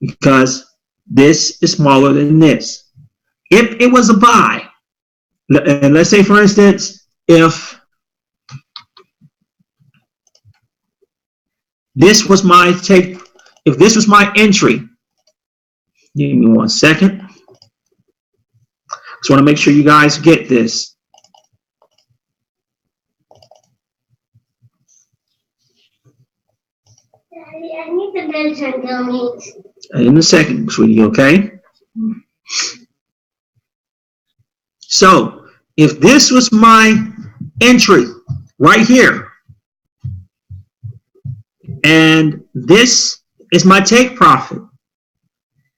because this is smaller than this. If it was a buy, and let's say for instance, if this was my entry, give me 1 second. Just want to make sure you guys get this. Daddy, I need the bedtime gummies. In a second, sweetie, okay? So, if this was my entry right here, and this is my take profit,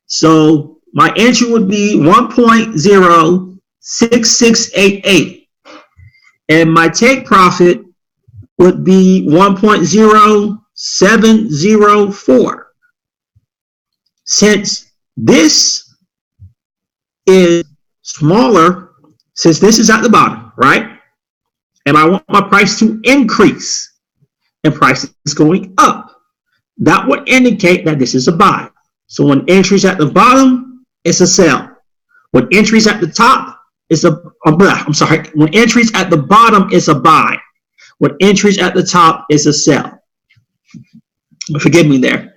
so my entry would be 1.06688, and my take profit would be 1.0704. Since this is smaller, since this is at the bottom, right? And I want my price to increase, and price is going up, that would indicate that this is a buy. So when entries at the bottom, it's a sell. When entries at the top, it's when entries at the bottom, it's a buy. When entries at the top, it's a sell. Forgive me there.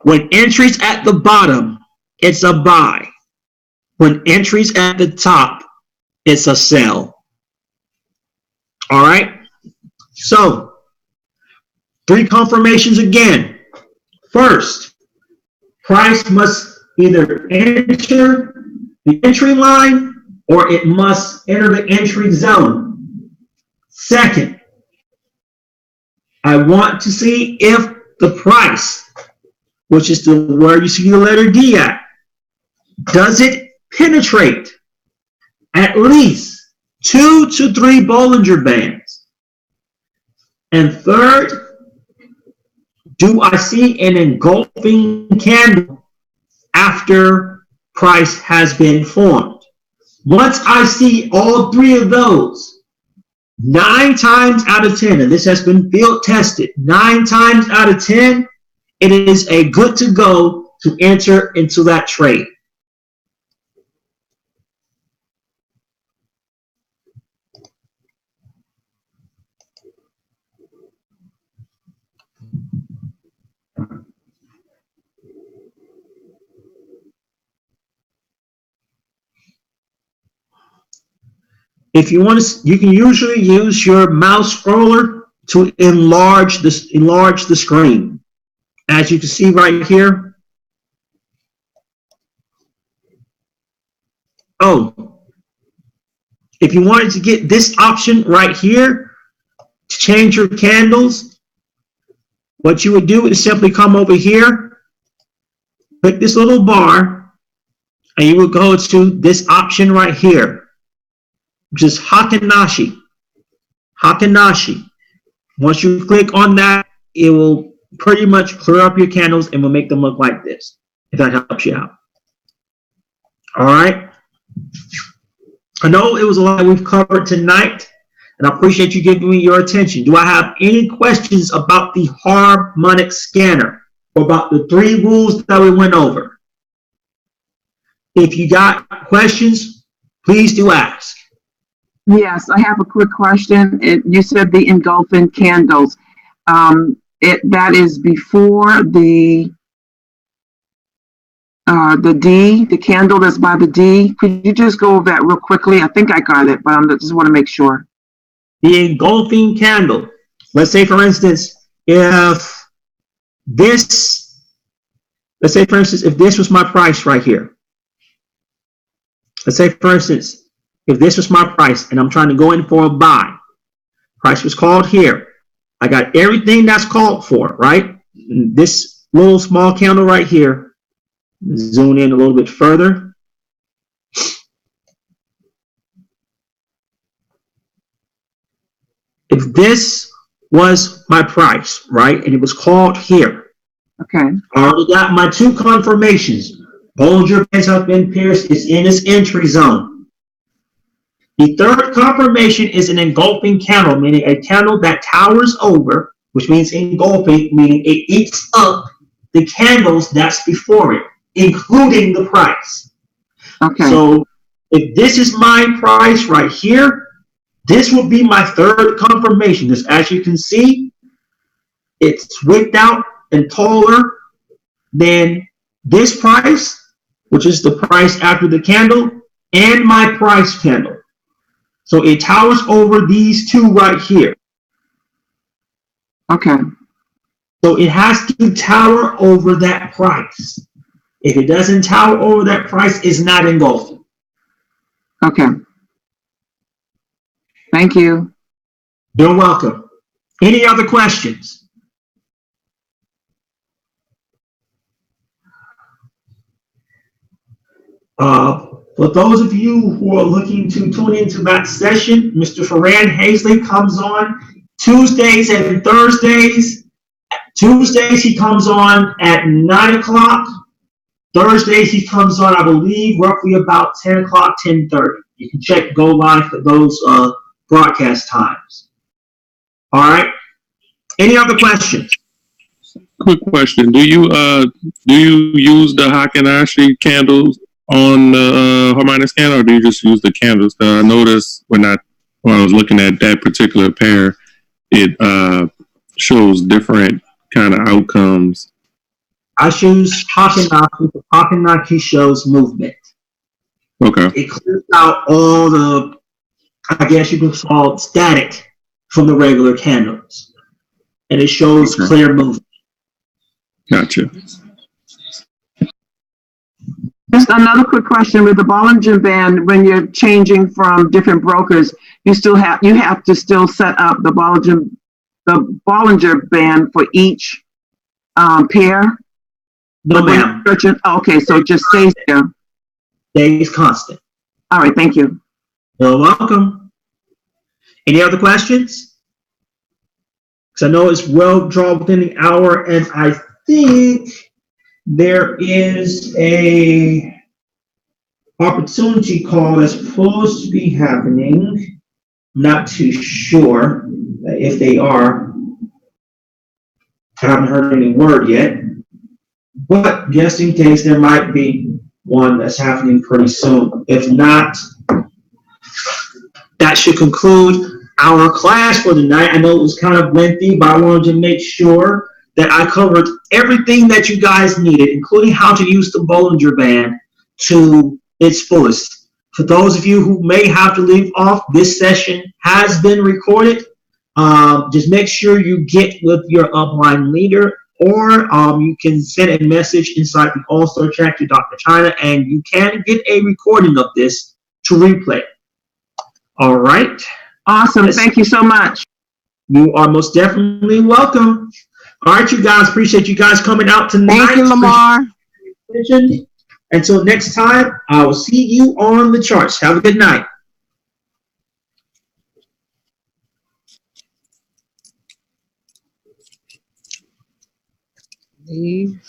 When entries at the bottom, it's a buy. When entries at the top, it's a sell. All right? So, 3 confirmations again. First, price must either enter the entry line or it must enter the entry zone. Second, I want to see if the price, which is where you see the letter D at, does it penetrate at least 2 to 3 Bollinger Bands? And third, do I see an engulfing candle after price has been formed? Once I see all 3 of those, 9 times out of 10, and this has been field tested, 9 times out of 10, it is a good to go to enter into that trade. If you want to, you can usually use your mouse scroller to enlarge the screen. As you can see right here. Oh, if you wanted to get this option right here to change your candles, what you would do is simply come over here, click this little bar, and you would go to this option right here, which is Hakanashi. Hakanashi. Once you click on that, it will pretty much clear up your candles and will make them look like this, if that helps you out. All right. I know it was a lot we've covered tonight, and I appreciate you giving me your attention. Do I have any questions about the harmonic scanner or about the 3 rules that we went over? If you got questions, please do ask. Yes, I have a quick question. You said the engulfing candles. That is before the D, the candle that's by the D. Could you just go over that real quickly? I think I got it, but I just want to make sure. The engulfing candle. Let's say, for instance, if this was my price right here, let's say for instance, if this was my price and I'm trying to go in for a buy, price was called here. I got everything that's called for, right? This little small candle right here, zoom in a little bit further. If this was my price, right, and it was called here, Okay. I already got my two confirmations. Bollinger Bands have been pierced, it's in its entry zone. The third confirmation is an engulfing candle, meaning a candle that towers over, which means engulfing, meaning it eats up the candles that's before it, including the price. Okay. So if this is my price right here, this will be my third confirmation. Because as you can see, it's wicked out and taller than this price, which is the price after the candle, and my price candle. So it towers over these two right here. Okay. So it has to tower over that price. If it doesn't tower over that price, it's not engulfing. Okay. Thank you. You're welcome. Any other questions? For those of you who are looking to tune into that session, Mr. Ferran Hazley comes on Tuesdays and Thursdays. Tuesdays he comes on at 9 o'clock. Thursdays he comes on, I believe, roughly about 10 o'clock, 10:30. You can check Go Live for those broadcast times. All right. Any other questions? Quick question: Do you use the Hakenashi candles on the Harmonic scanner, or do you just use the candles? I noticed when I was looking at that particular pair, it shows different kind of outcomes. I choose Hakenashi. Hakenashi shows movement. Okay. It clears out all the, I guess you could call it static from the regular candles. And it shows clear movement. Gotcha. Just another quick question with the Bollinger Band. When you're changing from different brokers, you have to still set up the Bollinger Band for each pair. No, ma'am. Okay, so it just stays there. Stays constant. All right, thank you. You're welcome. Any other questions? Because I know it's well drawn within the hour, and I think there is a opportunity call that's supposed to be happening. Not too sure if they are. I haven't heard any word yet. But just in case, there might be one that's happening pretty soon. If not, that should conclude our class for tonight. I know it was kind of lengthy, but I wanted to make sure that I covered everything that you guys needed, including how to use the Bollinger Band to its fullest. For those of you who may have to leave off, this session has been recorded. Just make sure you get with your upline leader, or you can send a message inside the All-Star chat to Dr. China, and you can get a recording of this to replay. All right. Awesome. Thank you so much. You are most definitely welcome. All right, you guys. Appreciate you guys coming out tonight. Thank you, LaMare. Until next time, I will see you on the charts. Have a good night. Leave.